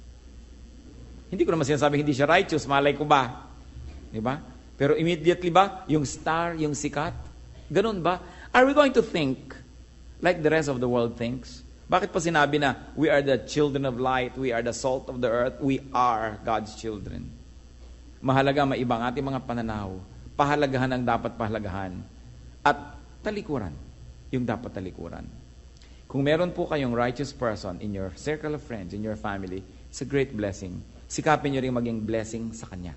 S1: Hindi ko naman sinasabing hindi siya righteous, malay ko ba? Diba? Pero immediately ba, yung star, yung sikat? Ganun ba? Are we going to think like the rest of the world thinks? Bakit pa sinabi na, we are the children of light, we are the salt of the earth, we are God's children? Mahalaga maibang ating mga pananaw. Pahalagahan ang dapat pahalagahan. At talikuran, yung dapat talikuran. Kung meron po kayong righteous person in your circle of friends, in your family, it's a great blessing. Sikapin nyo rin maging blessing sa kanya.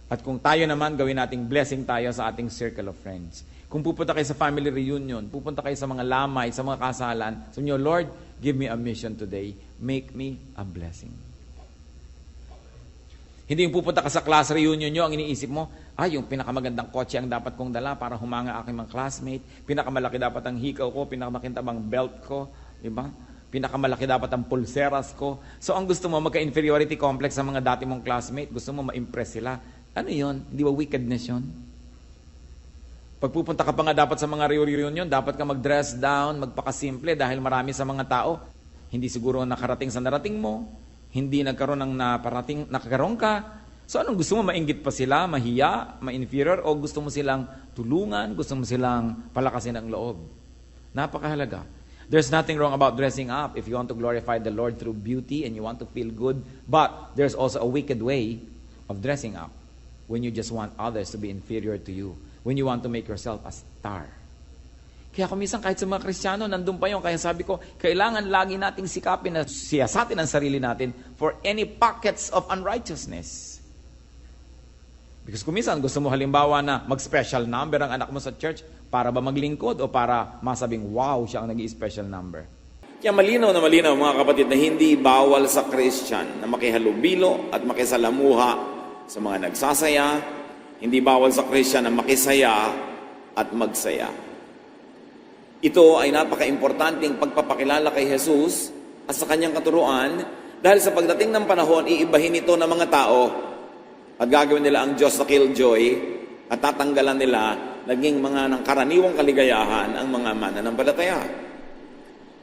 S1: At kung tayo naman, gawin nating blessing tayo sa ating circle of friends. Kung pupunta kayo sa family reunion, pupunta kayo sa mga lamay, sa mga kasalan, sabi nyo, Lord, give me a mission today. Make me a blessing. Hindi yung pupunta ka sa class reunion nyo, ang iniisip mo, yung pinakamagandang kotse ang dapat kong dala para humanga aking mga classmate, pinakamalaki dapat ang hikaw ko, pinakamakintabang belt ko, di ba? Pinakamalaki dapat ang pulseras ko. So ang gusto mo, magka-inferiority complex sa mga dati mong classmate, gusto mo ma-impress sila. Ano yun? Hindi ba wickedness yun? Pag pupunta ka pa nga dapat sa mga reunion, dapat ka mag-dress down, magpakasimple dahil marami sa mga tao, hindi siguro nakarating sa narating mo, Hindi nagkaroon ng nakakaroon ka. So anong gusto mo? Mainggit pa sila, mahiya, ma-inferior, o gusto mo silang tulungan, gusto mo silang palakasin ang loob? Napakahalaga. There's nothing wrong about dressing up if you want to glorify the Lord through beauty and you want to feel good. But there's also a wicked way of dressing up when you just want others to be inferior to you. When you want to make yourself a star. Kaya kuminsan kahit sa mga Kristiyano, nandun pa yun. Kaya sabi ko, kailangan lagi nating sikapin na siyasatin ang sarili natin for any pockets of unrighteousness. Because kuminsan gusto mo halimbawa na mag-special number ang anak mo sa church para ba maglingkod o para masabing wow, siya ang nag-i-special number.
S2: Kaya malinaw na malinaw mga kapatid na hindi bawal sa Christian na makihalubilo at makisalamuha sa mga nagsasaya. Hindi bawal sa Christian na makisaya at magsaya. Ito ay napaka-importanting pagpapakilala kay Jesus at sa kanyang katuruan dahil sa pagdating ng panahon, iibahin ito ng mga tao at gagawin nila ang Diyos sa killjoy at tatanggalan nila naging mga ng karaniwang kaligayahan ang mga mananampalataya.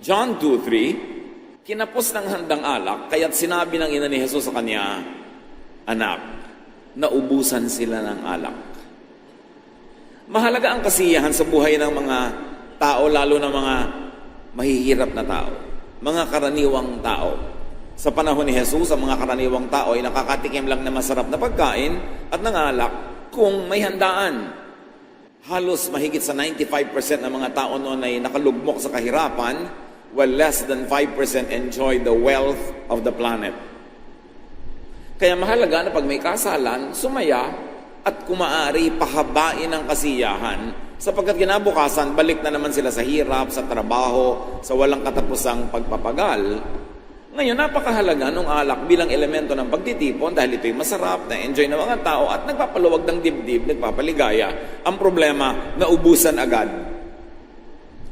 S2: John 2:3, kinapos ng handang alak, kaya't sinabi ng ina ni Jesus sa kanya, "Anak, naubusan sila ng alak." Mahalaga ang kasiyahan sa buhay ng mga tao, lalo na mga mahihirap na tao, mga karaniwang tao. Sa panahon ni Jesus, ang mga karaniwang tao ay nakakatikim lang na masarap na pagkain at ng alak kung may handaan. Halos mahigit sa 95% ng mga tao noon ay nakalugmok sa kahirapan, while less than 5% enjoy the wealth of the planet. Kaya mahalaga na pag may kasalan, sumaya at kung maaari, pahabain ang kasiyahan sapagkat kinabukasan, balik na naman sila sa hirap, sa trabaho, sa walang katapusang pagpapagal. Ngayon, napakahalaga ng alak bilang elemento ng pagtitipon dahil ito'y masarap, na-enjoy ng mga tao at nagpapaluwag ng dibdib, nagpapaligaya. Ang problema, naubusan agad.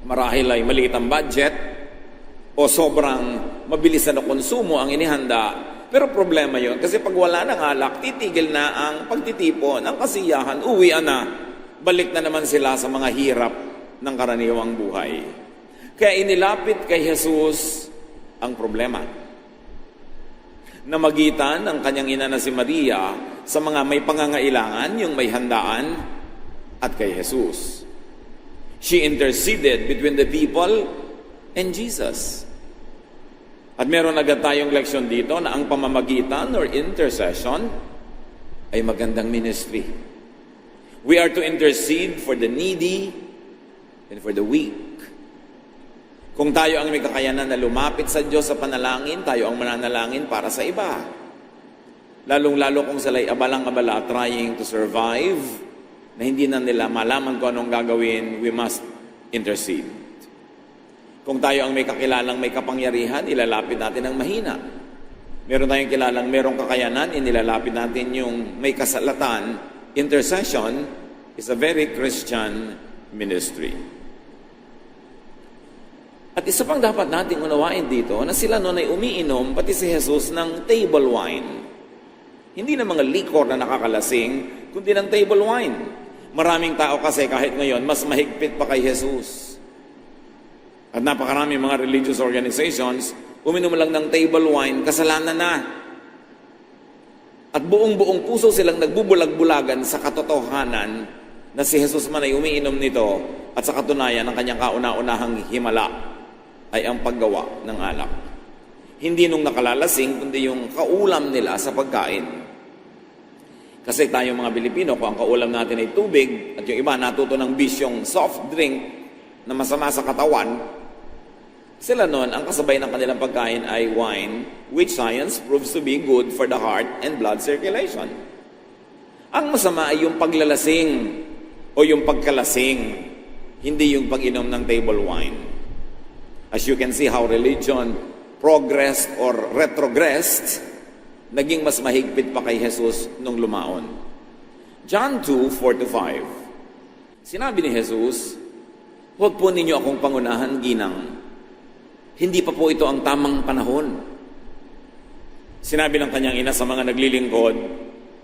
S2: Marahil ay maliit ang budget o sobrang mabilis na konsumo ang inihanda. Pero problema yon kasi pag wala ng alak, titigil na ang pagtitipon, ang kasiyahan, uwian na. Balik na naman sila sa mga hirap ng karaniwang buhay. Kaya inilapit kay Jesus ang problema. Namagitan ang kanyang ina na si Maria sa mga may pangangailangan, yung may handaan, at kay Jesus. She interceded between the people and Jesus. At meron agad tayong leksyon dito na ang pamamagitan or intercession ay magandang ministry. We are to intercede for the needy and for the weak. Kung tayo ang may kakayanan na lumapit sa Diyos sa panalangin, tayo ang mananalangin para sa iba. Lalong-lalo kung sila'y abalang-abala trying to survive, na hindi na nila malaman kung anong gagawin, we must intercede. Kung tayo ang may kakilalang may kapangyarihan, ilalapit natin ang mahina. Meron tayong kilalang merong kakayanan, inilalapit natin yung may kasalatan. Intercession is a very Christian ministry. At isa pang dapat nating unawain dito na sila noon ay umiinom pati si Jesus ng table wine. Hindi na mga liquor na nakakalasing, kundi ng table wine. Maraming tao kasi kahit ngayon, mas mahigpit pa kay Jesus. At napakaraming mga religious organizations, uminom lang ng table wine, kasalanan na. At buong-buong puso silang nagbubulag-bulagan sa katotohanan na si Jesus man ay umiinom nito at sa katunayan ng kanyang kauna-unahang himala ay ang paggawa ng alak. Hindi nung nakalalasing, kundi yung kaulam nila sa pagkain. Kasi tayong mga Pilipino, kung ang kaulam natin ay tubig, at yung iba natuto ng bisyong soft drink na masama sa katawan, sila noon, ang kasabay ng kanilang pagkain ay wine, which science proves to be good for the heart and blood circulation. Ang masama ay yung paglalasing o yung pagkalasing, hindi yung pag-inom ng table wine. As you can see how religion progressed or retrogressed, naging mas mahigpit pa kay Jesus nung lumaon. John 2:4-5. Sinabi ni Jesus, "Huwag po ninyo akong pangunahan, ginang. Hindi pa po ito ang tamang panahon." Sinabi ng kanyang ina sa mga naglilingkod,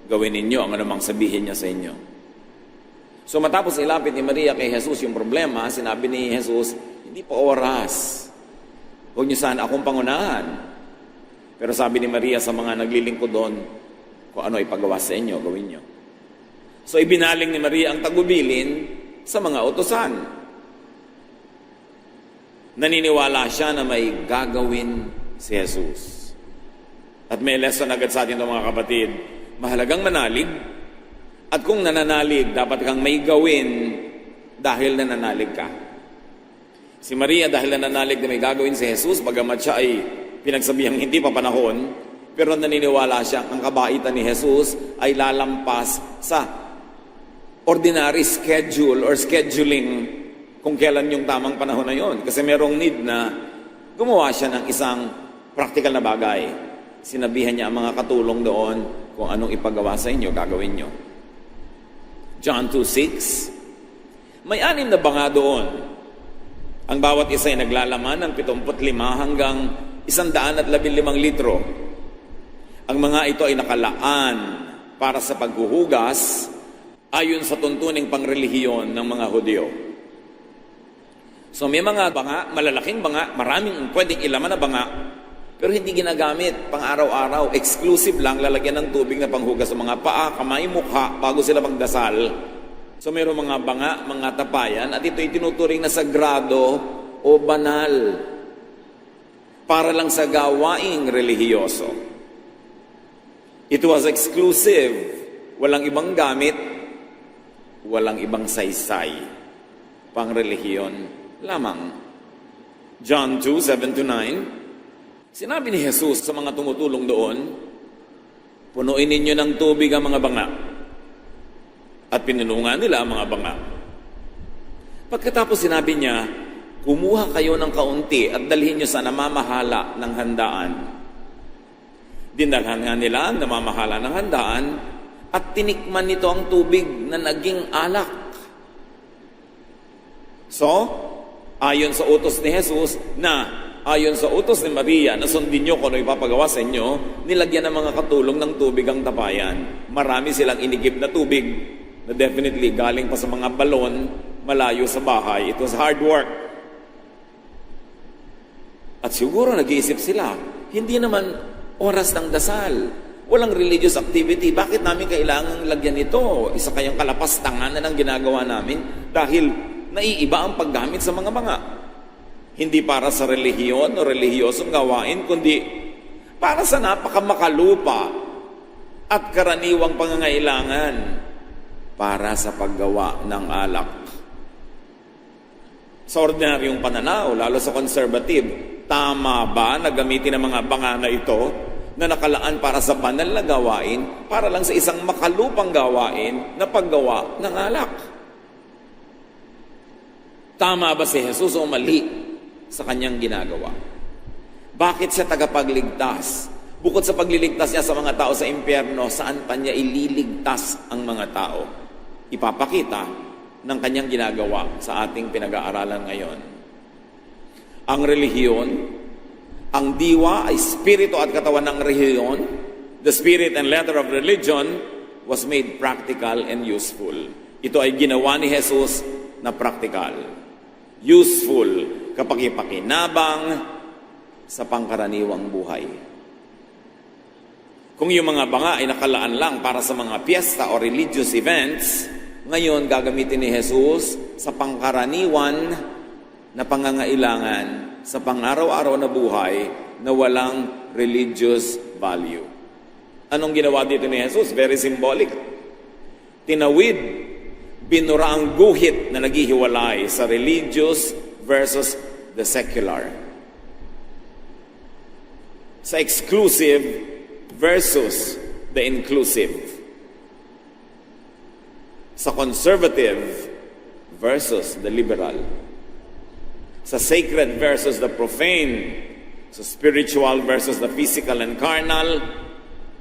S2: "Gawin ninyo ang anumang sabihin niya sa inyo." So matapos ilapit ni Maria kay Jesus yung problema, sinabi ni Jesus, "Hindi pa oras. Huwag niyo sana akong pangunahan. Pero sabi ni Maria sa mga naglilingkod doon, kung ano ipagawa sa inyo, gawin nyo. So ibinaling ni Maria ang tagubilin sa mga utusan. Naniniwala siya na may gagawin si Jesus. At may lesson agad sa atin mga kapatid, mahalagang manalig. At kung nananalig, dapat kang may gawin dahil nananalig ka. Si Maria dahil nananalig na may gagawin si Jesus, bagamat siya ay pinagsabihang hindi pa panahon, pero naniniwala siya ang kabaitan ni Jesus ay lalampas sa ordinary schedule or scheduling kung kailan yung tamang panahon na yon. Kasi merong need na gumawa siya ng isang practical na bagay. Sinabihan niya ang mga katulong doon kung anong ipagawa sa inyo, gagawin nyo. John 2:6. May 6 na banga doon. Ang bawat isa ay naglalaman ng 75 hanggang 115 litro. Ang mga ito ay nakalaan para sa paghuhugas ayon sa tuntuning pangrelihiyon ng mga Hudyo. So may mga banga, malalaking banga, maraming pwedeng ilaman na banga, pero hindi ginagamit pang araw-araw, exclusive lang, lalagyan ng tubig na panghugas sa mga paa, kamay, mukha, bago sila magdasal. So mayroong mga banga, mga tapayan, at ito'y tinuturing na sagrado o banal para lang sa gawaing relihiyoso. It was exclusive, walang ibang gamit, walang ibang saysay, pang relihiyon lamang. John 2:7-9. Sinabi ni Jesus sa mga tumutulong doon, punuin ninyo ng tubig ang mga banga. At pinulungan nila ang mga banga. Pagkatapos sinabi niya, kumuha kayo ng kaunti at dalhin nyo sa namamahala ng handaan. Dinalhan nga nila ang namamahala ng handaan at tinikman nito ang tubig na naging alak. So, ayon sa utos ni Jesus ayon sa utos ni Maria na sundin nyo kung ano ipapagawa sa inyo, nilagyan ng mga katulong ng tubig ang tapayan. Marami silang inigib na tubig na definitely galing pa sa mga balon malayo sa bahay. It was hard work. At siguro nag-iisip sila, hindi naman oras ng dasal. Walang religious activity. Bakit namin kailangang lagyan ito? Isa kayang kalapastangan na ng ginagawa namin dahil naiiba ang paggamit sa mga banga. Hindi para sa relihiyon o relihiyosong gawain, kundi para sa napakamakalupa at karaniwang pangangailangan para sa paggawa ng alak. Sa ordinaryong pananaw, lalo sa conservative, tama ba na gamitin ang mga banga na ito na nakalaan para sa banal na gawain, para lang sa isang makalupang gawain na paggawa ng alak? Tama ba si Jesus o mali sa kanyang ginagawa? Bakit siya tagapagligtas? Bukod sa pagliligtas niya sa mga tao sa impyerno, saan pa niya ililigtas ang mga tao? Ipapakita ng kanyang ginagawa sa ating pinag-aaralan ngayon. Ang relihiyon, ang diwa ay spirito at katawan ng relihiyon. The spirit and letter of religion was made practical and useful. Ito ay ginawa ni Jesus na practical. Useful, kapaki-pakinabang sa pangkaraniwang buhay. Kung yung mga banga ay nakalaan lang para sa mga piyesta o religious events, ngayon gagamitin ni Jesus sa pangkaraniwan na pangangailangan sa pang-araw-araw na buhay na walang religious value. Anong ginawa dito ni Jesus? Very symbolic. Tinawid, binura ang guhit na naghihiwalay sa religious versus the secular. Sa exclusive versus the inclusive. Sa conservative versus the liberal. Sa sacred versus the profane. Sa spiritual versus the physical and carnal.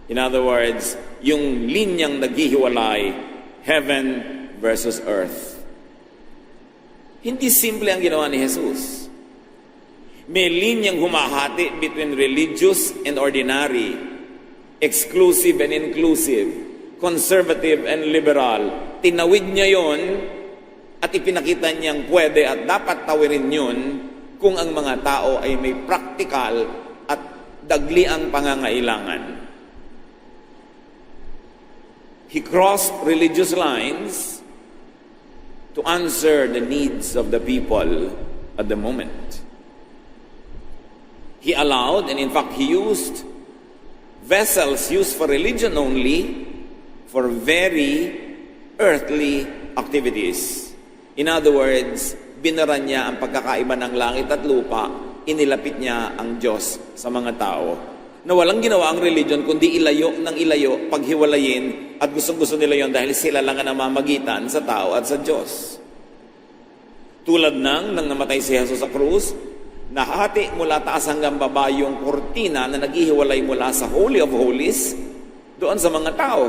S2: In other words, yung linyang naghihiwalay, heaven versus earth. Hindi simple ang ginawa ni Jesus. May linyang humahati between religious and ordinary, exclusive and inclusive, conservative and liberal. Tinawid niya yon at ipinakita niyang pwede at dapat tawirin yun kung ang mga tao ay may practical at dagli ang pangangailangan. He crossed religious lines to answer the needs of the people at the moment. He allowed, and in fact, he used vessels used for religion only for very earthly activities. In other words, binara niya ang pagkakaiba ng langit at lupa, inilapit niya ang Diyos sa mga tao. Na walang ginawa ang religion, kundi ilayo ng ilayo, paghiwalayin, at gustong-gusto nila yon dahil sila lang ang namamagitan sa tao at sa Diyos. Tulad nang namatay si Jesus sa krus, nahati mula taas hanggang baba yung kurtina na naghihiwalay mula sa Holy of Holies doon sa mga tao.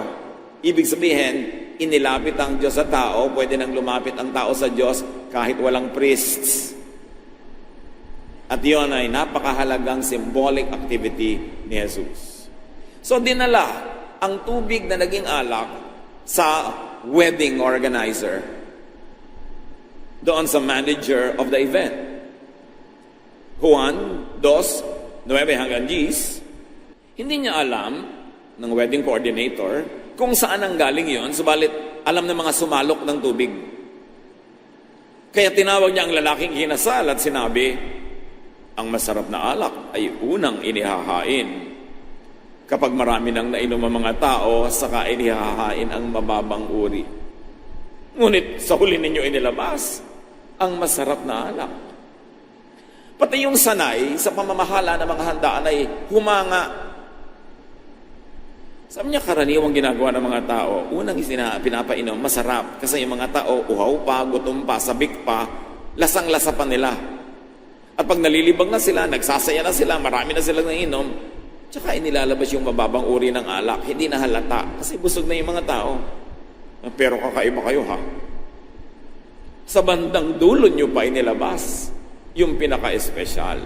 S2: Ibig sabihin, inilapit ang Diyos sa tao, pwede nang lumapit ang tao sa Diyos kahit walang priests. At yun ay napakahalagang symbolic activity ni Jesus. So dinala ang tubig na naging alak sa wedding organizer, doon sa manager of the event. Juan 2:9 hanggang 10, hindi niya alam ng wedding coordinator kung saan ang galing yon, subalit alam ng mga sumalok ng tubig. Kaya tinawag niya ang lalaking kinasal at sinabi, ang masarap na alak ay unang inihahain. Kapag marami nang nainom ang mga tao, saka inihahain ang mababang uri. Ngunit sa huli ninyo inilabas ang masarap na alak. Pati yung sanay sa pamamahala ng mga handaan ay humanga. Sabi niya, karaniwang ginagawa ng mga tao, unang pinapainom, masarap. Kasi yung mga tao, uhaw pa, gutom pa, sabik pa, lasang-lasa pa nila. At pag nalilibang na sila, nagsasaya na sila, marami na silang nainom, tsaka inilalabas yung mababang uri ng alak, hindi na halata. Kasi busog na yung mga tao. Pero kakaiba kayo ha. Sa bandang dulo nyo pa inilabas yung pinaka-espesyal.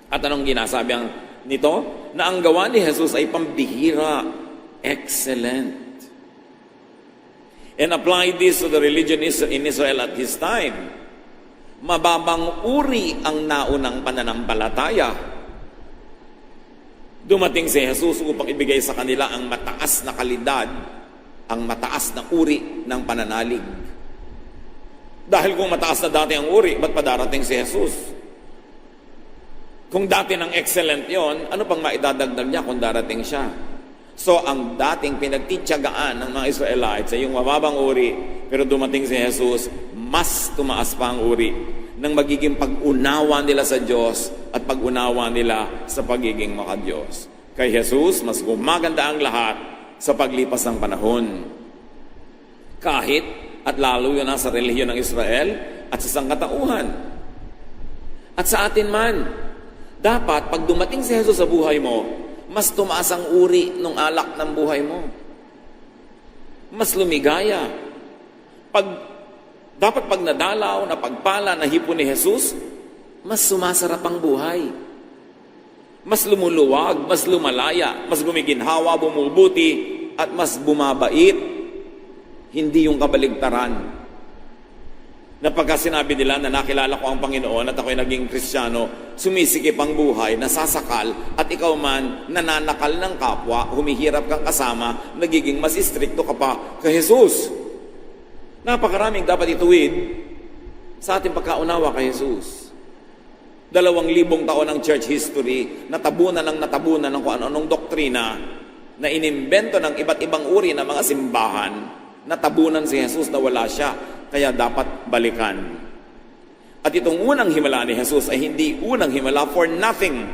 S2: At anong ginasabi nito? Na ang gawa ni Jesus ay pambihira, excellent. And apply this to the religion in Israel at his time. Mababang uri ang naunang pananampalataya. Dumating si Jesus upang ibigay sa kanila ang mataas na kalidad, ang mataas na uri ng pananalig. Dahil kung mataas na dati ang uri, ba't pa darating si Jesus? Kung dati ng excellent yon, ano pang maidadagdag niya kung darating siya? So, ang dating pinagtityagaan ng mga Israelites ay yung mababang uri, pero dumating si Jesus, mas tumaas pa ang uri ng magiging pag-unawa nila sa Diyos at pag-unawa nila sa pagiging maka-Diyos. Kay Jesus, mas gumaganda ang lahat sa paglipas ng panahon. Kahit at lalo yun sa relihiyon ng Israel at sa sangkatauhan. At sa atin man, dapat pag dumating si Jesus sa buhay mo, mas tumaas ang uri ng alak ng buhay mo. Mas lumigaya. Dapat pag nadalaw, napagpala, nahipon ni Jesus, mas sumasarap ang buhay. Mas lumuluwag, mas lumalaya, mas gumiginhawa, bumubuti, at mas bumabait. Hindi yung kabaligtaran. Na pagka sinabi nila na nakilala ko ang Panginoon at ako'y naging Kristiyano, sumisikip ang buhay, nasasakal, at ikaw man nananakal ng kapwa, humihirap kang kasama, nagiging mas istrikto ka pa kay Jesus. Napakaraming dapat ituwid sa ating pagkaunawa kay Jesus. 2,000 taon ng church history, natabunan ng kung ano-anong doktrina, na inimbento ng iba't ibang uri ng mga simbahan, natabunan si Jesus na wala siya, kaya dapat balikan. At itong unang himala ni Jesus ay hindi unang himala for nothing.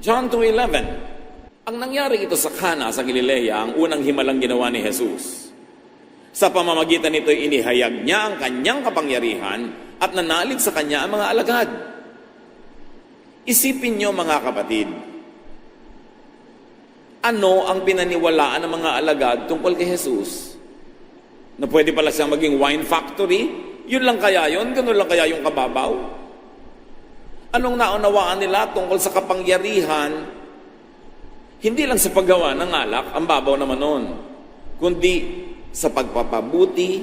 S2: John 2:11. Ang nangyari ito sa Cana sa Galilea, ang unang himalang ginawa ni Jesus. Sa pamamagitan nito inihayag niya ang kanyang kapangyarihan at nanalig sa kanya ang mga alagad. Isipin niyo mga kapatid, ano ang pinaniwalaan ng mga alagad tungkol kay Jesus? Na pwede pala siyang maging wine factory? Yun lang kaya yun? Ganun lang kaya yung kababaw? Anong naunawaan nila tungkol sa kapangyarihan? Hindi lang sa paggawa ng alak, ang babaw naman nun, kundi sa pagpapabuti,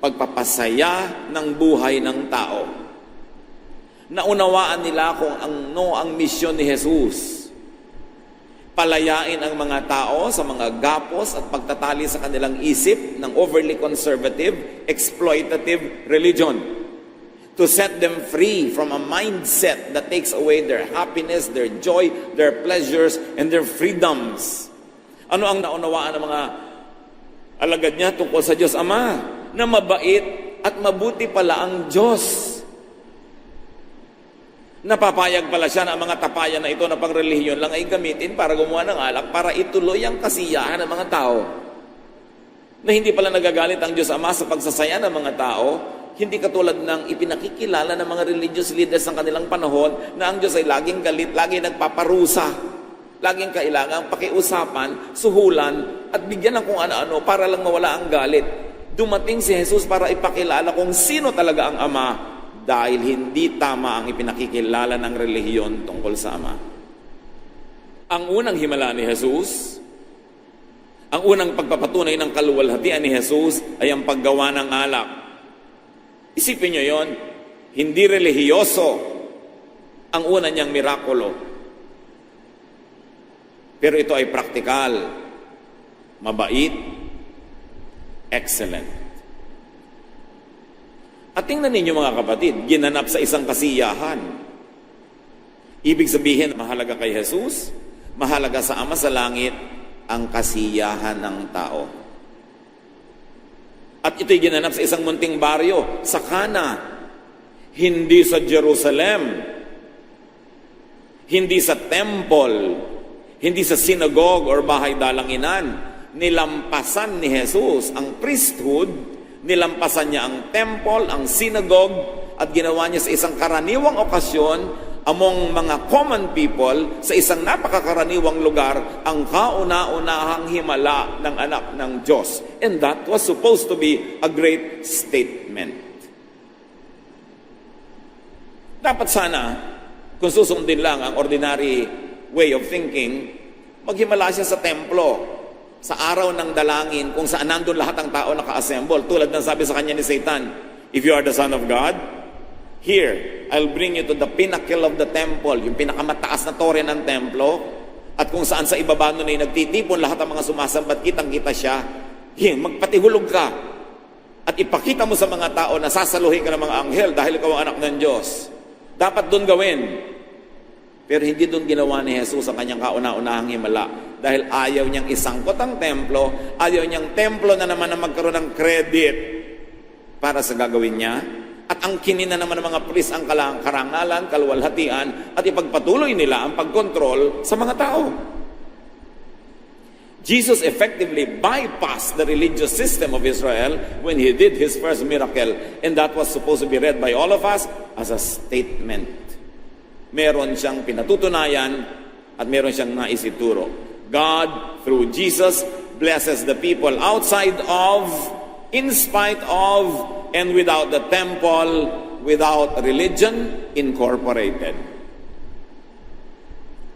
S2: pagpapasaya ng buhay ng tao. Naunawaan nila kung ang misyon ni Jesus. Palayain ang mga tao sa mga gapos at pagtatali sa kanilang isip ng overly conservative, exploitative religion. To set them free from a mindset that takes away their happiness, their joy, their pleasures, and their freedoms. Ano ang naunawaan ng mga alagad niya tungkol sa Diyos Ama? Na mabait at mabuti pala ang Diyos. Napapayag pala siya na ang mga tapayan na ito na pangrelihiyon lang ay gamitin para gumawa ng alak para ituloy ang kasiyahan ng mga tao. Na hindi pala nagagalit ang Diyos Ama sa pagsasaya ng mga tao, hindi katulad ng ipinakikilala ng mga religious leaders ng kanilang panahon na ang Diyos ay laging galit, laging nagpaparusa, laging kailangang pakiusapan, suhulan, at bigyan ng kung ano-ano para lang mawala ang galit. Dumating si Jesus para ipakilala kung sino talaga ang Ama, dahil hindi tama ang ipinakikilala ng relihiyon tungkol sa Ama. Ang unang himala ni Jesus, ang unang pagpapatunay ng kaluwalhatian ni Jesus ay ang paggawa ng alak. Isipin nyo yon, hindi relihiyoso ang una niyang mirakulo. Pero ito ay praktikal, mabait, excellent. At tingnan ninyo mga kapatid, ginanap sa isang kasiyahan. Ibig sabihin, mahalaga kay Jesus, mahalaga sa Ama sa Langit, ang kasiyahan ng tao. At ito'y ginanap sa isang munting baryo, sa Cana, hindi sa Jerusalem, hindi sa temple, hindi sa synagogue or bahay dalanginan. Nilampasan ni Jesus ang priesthood, nilampasan niya ang temple, ang synagogue, at ginawa niya sa isang karaniwang okasyon among mga common people sa isang napakakaraniwang lugar ang kauna-unahang himala ng anak ng Diyos. And that was supposed to be a great statement. Dapat sana, kung susundin lang ang ordinary way of thinking, maghimala siya sa templo, sa araw ng dalangin kung saan nandun lahat ng tao naka-assemble. Tulad ng sabi sa kanya ni Satan, if you are the Son of God, here, I'll bring you to the pinnacle of the temple, yung pinakamataas na tore ng templo, at kung saan sa ibaba nun ay nagtitipon lahat ng mga sumasambat, kitang-kita siya, magpatihulog ka, at ipakita mo sa mga tao na sasaluhin ka ng mga anghel dahil ikaw ang anak ng Diyos. Dapat doon gawin. Pero hindi doon ginawa ni Jesus ang kanyang kauna-unahang himala. Dahil ayaw niyang isangkot ang templo, ayaw niyang templo na naman na magkaroon ng credit para sa gagawin niya. At ang kinina naman ng mga pulis ang karangalan, kaluwalhatian, at ipagpatuloy nila ang pagkontrol sa mga tao. Jesus effectively bypassed the religious system of Israel when he did his first miracle. And that was supposed to be read by all of us as a statement. Meron siyang pinatutunayan at meron siyang naisituro. God, through Jesus, blesses the people outside of, in spite of, and without the temple, without religion incorporated.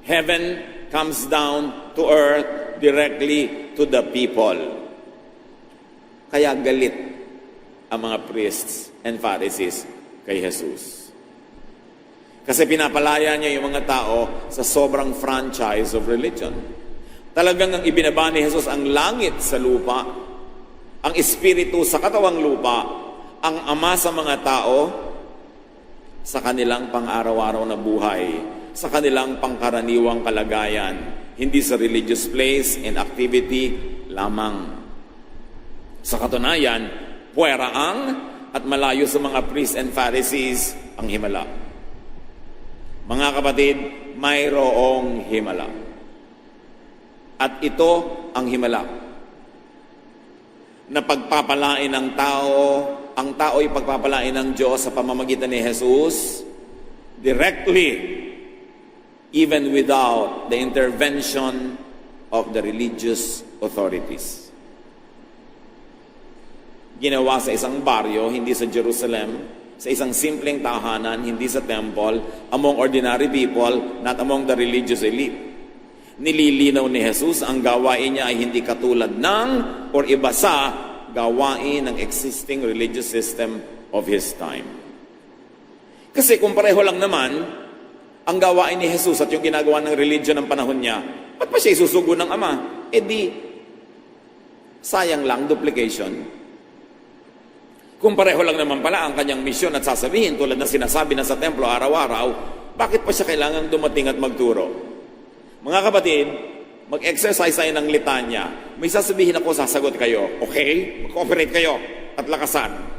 S2: Heaven comes down to earth directly to the people. Kaya galit ang mga priests and Pharisees kay Jesus. Kasi pinapalaya niya yung mga tao sa sobrang franchise of religion. Talagang ang ibinaba ni Jesus ang langit sa lupa, ang espiritu sa katawang lupa, ang Ama sa mga tao sa kanilang pang-araw-araw na buhay, sa kanilang pangkaraniwang kalagayan, hindi sa religious place and activity lamang. Sa katunayan, puwera ang at malayo sa mga priests and Pharisees ang himala. Mga kapatid, mayroong himala. At ito ang himala. Na pagpapalain ng tao, ang tao ay pagpapalain ng Diyos sa pamamagitan ni Jesus directly, even without the intervention of the religious authorities. Ginawa sa isang baryo, hindi sa Jerusalem, sa isang simpleng tahanan, hindi sa temple, among ordinary people, not among the religious elite. Nililinaw ni Jesus ang gawain niya ay hindi katulad ng or iba sa gawain ng existing religious system of His time. Kasi kung pareho lang naman, ang gawain ni Jesus at yung ginagawa ng religion ng panahon niya, ba't pa siya isusugo ng Ama? E di, sayang lang, duplication. Kung pareho lang naman pala ang kanyang misyon at sasabihin, tulad na sinasabi na sa templo araw-araw, bakit pa siya kailangang dumating at magturo? Mga kapatid, mag-exercise tayo ng litanya. May sasabihin ako, sasagot kayo. Okay? Mag-cooperate kayo at lakasan.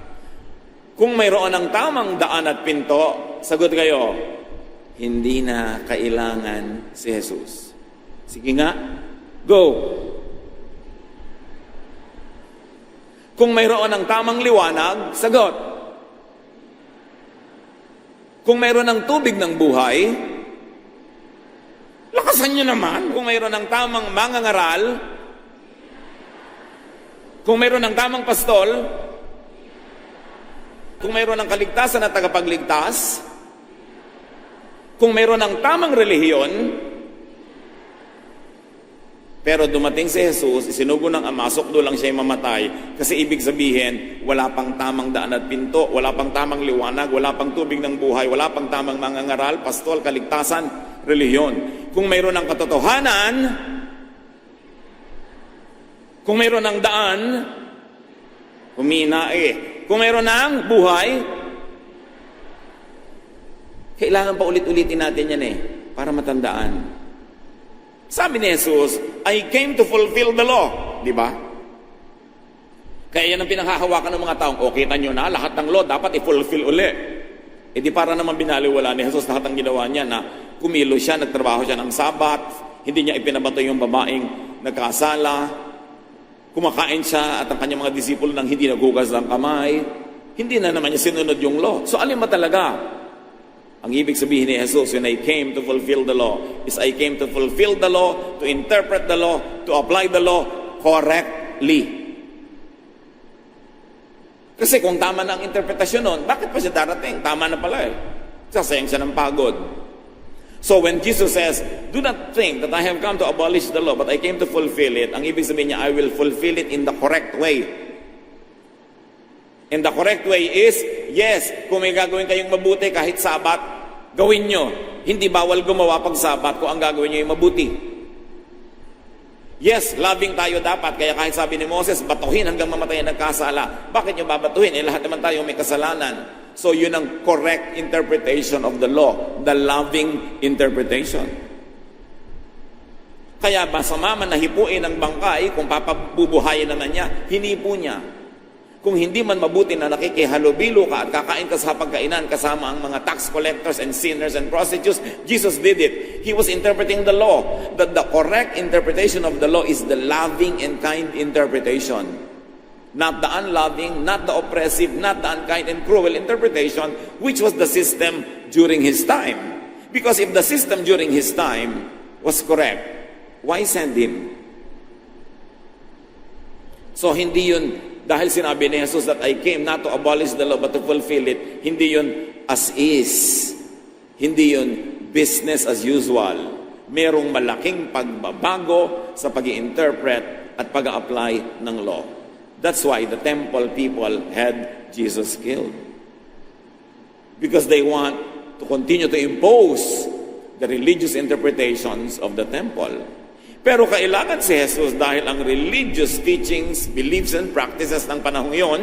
S2: Kung mayroon ng tamang daan at pinto, sagot kayo, hindi na kailangan si Jesus. Sige nga, go! Kung mayroon ng tamang liwanag, sagot. Kung mayroon ng tubig ng buhay, lakasan nyo naman. Kung mayroon ng tamang mangangaral, kung mayroon ng tamang pastol, kung mayroon ng kaligtasan at tagapagligtas, kung mayroon ng tamang relihiyon, pero dumating si Jesus, isinugo ng Ama, sukdo lang siya mamatay. Kasi ibig sabihin, wala pang tamang daan at pinto, wala pang tamang liwanag, wala pang tubig ng buhay, wala pang tamang mangangaral, pastol, kaligtasan, relihiyon. Kung mayroon ng katotohanan, kung mayroon ng daan, humina Kung mayroon ng buhay, kailangan pa ulit-ulitin natin yan para matandaan. Sabi ni Jesus, I came to fulfill the law. Di ba? Kaya yan ang pinanghahawakan ng mga taong, kita nyo na, lahat ng law dapat i-fulfill uli. Di para naman binaliwala ni Jesus lahat ng ginawa niya na kumilo siya, nagtrabaho siya ng Sabat, hindi niya ipinabato yung babaeng nagkasala, kumakain siya at ang kanyang mga disipulo nang hindi naghugas ng kamay, hindi na naman niya sinunod yung law. So alin ba talaga? Ang ibig sabihin ni Jesus, when I came to fulfill the law, is I came to fulfill the law, to interpret the law, to apply the law correctly. Kasi kung tama na ang interpretasyon nun, bakit pa siya darating? Tama na pala Sasayang siya ng pagod. So when Jesus says, do not think that I have come to abolish the law, but I came to fulfill it, ang ibig sabihin niya, I will fulfill it in the correct way. And the correct way is, yes, kung may gagawin kayong mabuti kahit Sabat, gawin nyo. Hindi bawal gumawa pag Sabat kung ang gagawin nyo yung mabuti. Yes, loving tayo dapat. Kaya kahit sabi ni Moses, batuhin hanggang mamatay ang nagkasala. Bakit nyo babatuhin? Lahat naman tayo may kasalanan. So yun ang correct interpretation of the law. The loving interpretation. Kaya masama man nahipuin ang bangkay, kung papabubuhayin naman niya, hinipo niya. Kung hindi man mabuti na nakikihalubilo ka at kakain ka sa pagkainan kasama ang mga tax collectors and sinners and prostitutes, Jesus did it. He was interpreting the law. That the correct interpretation of the law is the loving and kind interpretation. Not the unloving, not the oppressive, not the unkind and cruel interpretation, which was the system during his time. Because if the system during his time was correct, why send him? So hindi yun, dahil sinabi ni Jesus that I came not to abolish the law but to fulfill it, hindi yun as is. Hindi yun business as usual. Merong malaking pagbabago sa pag-i-interpret at pag-a-apply ng law. That's why the temple people had Jesus killed. Because they want to continue to impose the religious interpretations of the temple. Pero kailangan si Jesus dahil ang religious teachings, beliefs, and practices ng panahon yon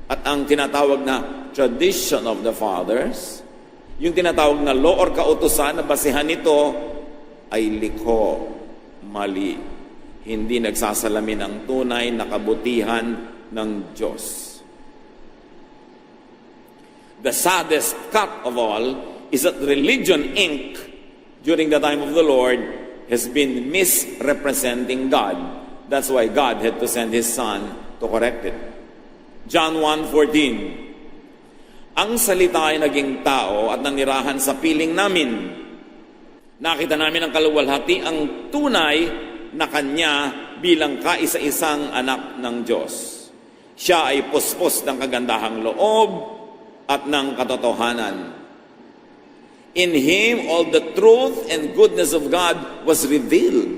S2: at ang tinatawag na tradition of the fathers, yung tinatawag na law or kautusan na basihan nito ay liko, mali. Hindi nagsasalamin ang tunay na kabutihan ng Diyos. The saddest cut of all is that religion, Inc., during the time of the Lord, has been misrepresenting God. That's why God had to send His Son to correct it. John 1:14. Ang salita ay naging tao at nanirahan sa piling namin. Nakita namin ang kaluwalhati, ang tunay na Kanya bilang kaisa-isang anak ng Diyos. Siya ay puspos ng kagandahang loob at ng katotohanan. In Him, all the truth and goodness of God was revealed.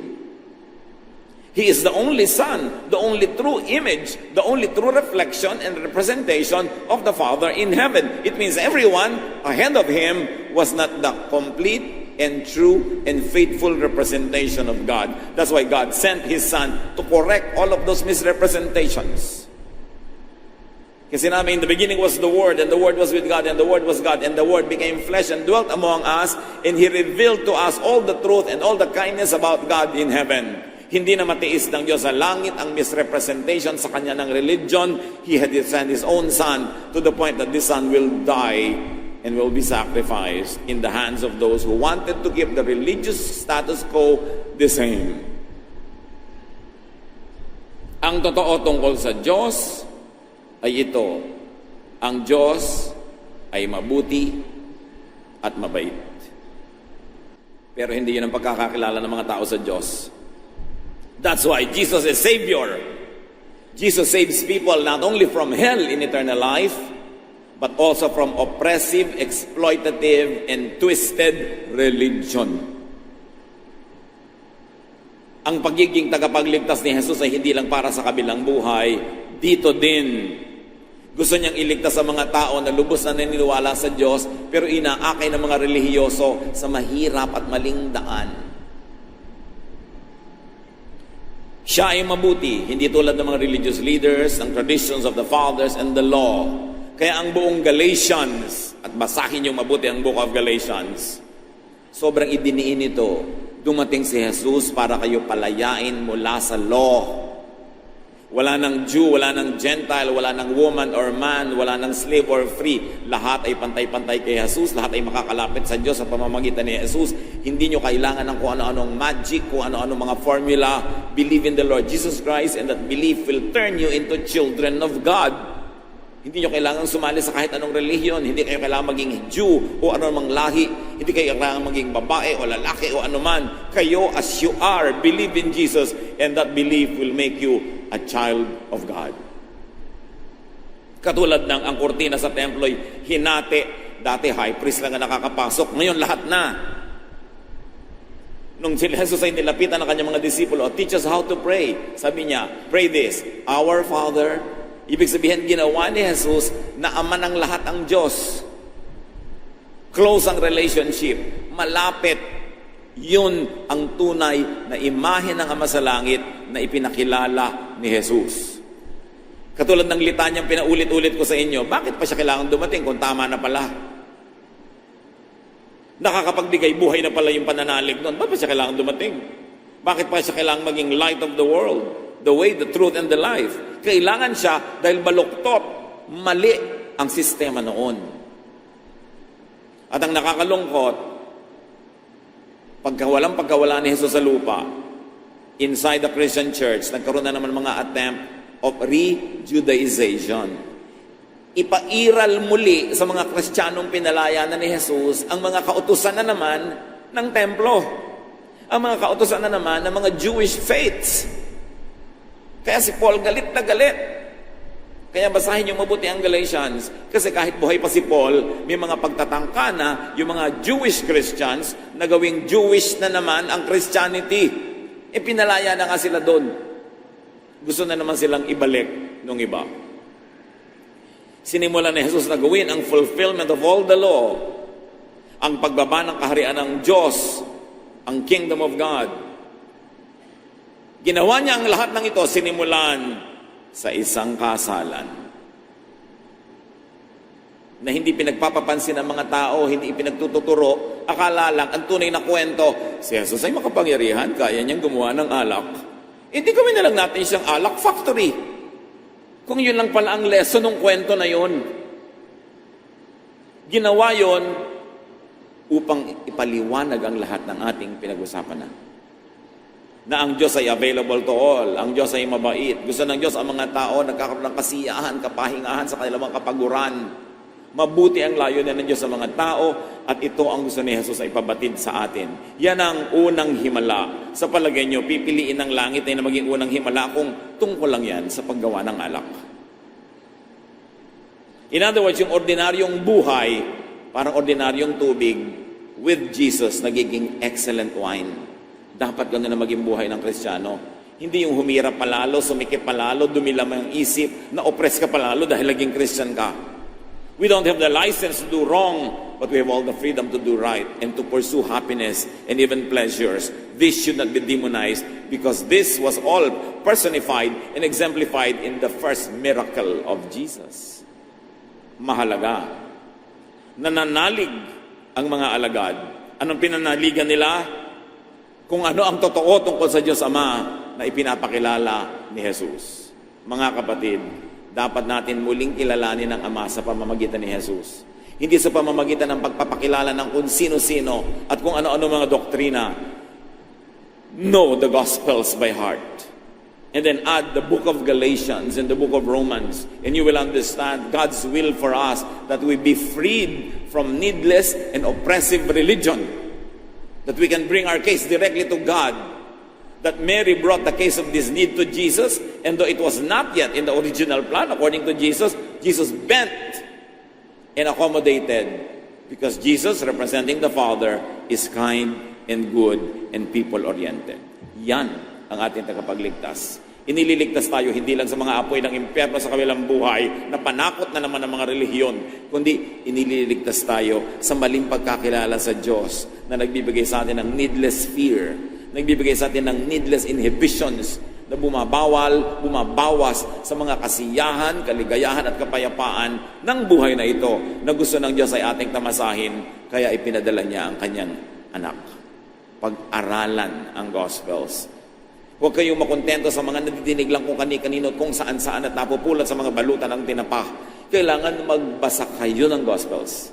S2: He is the only Son, the only true image, the only true reflection and representation of the Father in heaven. It means everyone ahead of Him was not the complete and true and faithful representation of God. That's why God sent His Son to correct all of those misrepresentations. Kasi namin, in the beginning was the Word, and the Word was with God, and the Word was God, and the Word became flesh and dwelt among us, and He revealed to us all the truth and all the kindness about God in heaven. Hindi na matiis ng Diyos sa langit ang misrepresentation sa Kanya ng religion. He had sent His own Son to the point that this Son will die and will be sacrificed in the hands of those who wanted to keep the religious status quo the same. Ang totoo tungkol sa Diyos ay ito, ang Diyos ay mabuti at mabait. Pero hindi yun ang pagkakakilala ng mga tao sa Diyos. That's why Jesus is Savior. Jesus saves people not only from hell in eternal life, but also from oppressive, exploitative, and twisted religion. Ang pagiging tagapagligtas ni Jesus ay hindi lang para sa kabilang buhay, dito din. Gusto niyang iligtas sa mga tao na lubos na naniniwala sa Diyos, pero inaakay ng mga relihiyoso sa mahirap at maling daan. Siya ay mabuti, hindi tulad ng mga religious leaders, ng traditions of the fathers and the law. Kaya ang buong Galatians, at basahin yung mabuti ang book of Galatians, sobrang idiniin ito. Dumating si Jesus para kayo palayain mula sa law. Wala ng Jew, wala ng Gentile, wala ng woman or man, wala ng slave or free. Lahat ay pantay-pantay kay Jesus, lahat ay makakalapit sa Diyos sa pamamagitan ni Jesus. Hindi nyo kailangan ng kung ano-anong magic, kung ano-anong mga formula. Believe in the Lord Jesus Christ and that belief will turn you into children of God. Hindi nyo kailangan sumali sa kahit anong relihiyon. Hindi kayo kailangan maging Jew o anumang lahi. Hindi kayo kailangan maging babae o lalaki o anuman. Kayo as you are, believe in Jesus and that belief will make you a child of God. Katulad ng ang kurtina sa templo'y hinati. Dati high priest lang ang nakakapasok. Ngayon lahat na. Nung si Jesus ay nilapitan ng kanyang mga disipulo, teach us how to pray. Sabi niya, pray this, Our Father. Ibig sabihin, ginawa ni Jesus na ama ng lahat ang Diyos. Close ang relationship. Malapit. Yun ang tunay na imahe ng Ama sa Langit na ipinakilala ni Jesus. Katulad ng litanyang pinaulit-ulit ko sa inyo, bakit pa siya kailangan dumating kung tama na pala? Nakakapagbigay buhay na pala yung pananalig doon. Bakit pa siya kailangan dumating? Bakit pa siya kailangan maging light of the world? The way, the truth, and the life. Kailangan siya dahil baluktot, mali ang sistema noon. At ang nakakalungkot, pagkawala ni Jesus sa lupa, inside the Christian church, nagkaroon na naman mga attempt of re-Judaization. Ipairal muli sa mga Kristiyanong pinalayanan ni Jesus ang mga kautusan na naman ng templo. Ang mga kautusan na naman ng mga Jewish faiths. Kaya si Paul galit na galit. Kaya basahin yung mabuti ang Galatians. Kasi kahit buhay pa si Paul, may mga pagtatangka na yung mga Jewish Christians na gawing Jewish na naman ang Christianity. Pinalaya na nga sila doon. Gusto na naman silang ibalik nung iba. Sinimula ni Jesus na gawin ang fulfillment of all the law, ang pagbaba ng kaharian ng Diyos, ang kingdom of God. Ginawa niya ang lahat ng ito sinimulan sa isang kasalan na hindi pinagpapapansin ng mga tao, hindi pinagtututuro. Akala lang, ang tunay na kwento, si Jesus ay makapangyarihan, kaya niyang gumawa ng alak. Hindi gawin na lang natin siyang alak factory. Kung yun lang pala ang lesson ng kwento na yun. Ginawa yun upang ipaliwanag ang lahat ng ating pinag-usapan na ang Diyos ay available to all, ang Diyos ay mabait. Gusto ng Diyos ang mga tao nagkakaroon ng kasiyahan, kapahingahan sa kanilang mga kapaguran. Mabuti ang layunin ng Diyos sa mga tao at ito ang gusto ni Jesus ay pabatid sa atin. Yan ang unang himala. Sa palagay nyo, pipiliin ng langit na maging unang himala kung tungkol lang yan sa paggawa ng alak. In other words, yung ordinaryong buhay, parang ordinaryong tubig, with Jesus, nagiging excellent wine. Dapat gano'n na maging buhay ng Kristiyano. Hindi yung humirap palalo, sumikip palalo, dumilam ang isip, na-oppress ka palalo dahil naging Christian ka. We don't have the license to do wrong, but we have all the freedom to do right and to pursue happiness and even pleasures. This should not be demonized because this was all personified and exemplified in the first miracle of Jesus. Mahalaga. Nananalig ang mga alagad. Anong pinanaligan nila? Kung ano ang totoo tungkol sa Diyos Ama na ipinapakilala ni Jesus. Mga kapatid, dapat natin muling kilalanin ang Ama sa pamamagitan ni Jesus. Hindi sa pamamagitan ng pagpapakilala ng kung sino-sino at kung ano-ano mga doktrina. Know the Gospels by heart. And then add the book of Galatians and the book of Romans. And you will understand God's will for us that we be freed from needless and oppressive religion. That we can bring our case directly to God. That Mary brought the case of this need to Jesus, and though it was not yet in the original plan, according to Jesus, Jesus bent and accommodated because Jesus, representing the Father, is kind and good and people-oriented. Yan ang ating tagapagligtas. Inililigtas tayo hindi lang sa mga apoy ng impyerno sa kabilang buhay na panakot na naman ng mga relihiyon, kundi inililigtas tayo sa maling pagkakilala sa Diyos na nagbibigay sa atin ng needless fear, nagbibigay sa atin ng needless inhibitions na bumabawas sa mga kasiyahan, kaligayahan at kapayapaan ng buhay na ito na gusto ng Diyos ay ating tamasahin, kaya ipinadala niya ang kanyang anak. Pag-aralan ang Gospels. Huwag kayong makontento sa mga nadidinig lang kung kani-kanino, kung saan-saan at napupulat sa mga balutan ng tinapa. Kailangan magbasa kayo ng Gospels.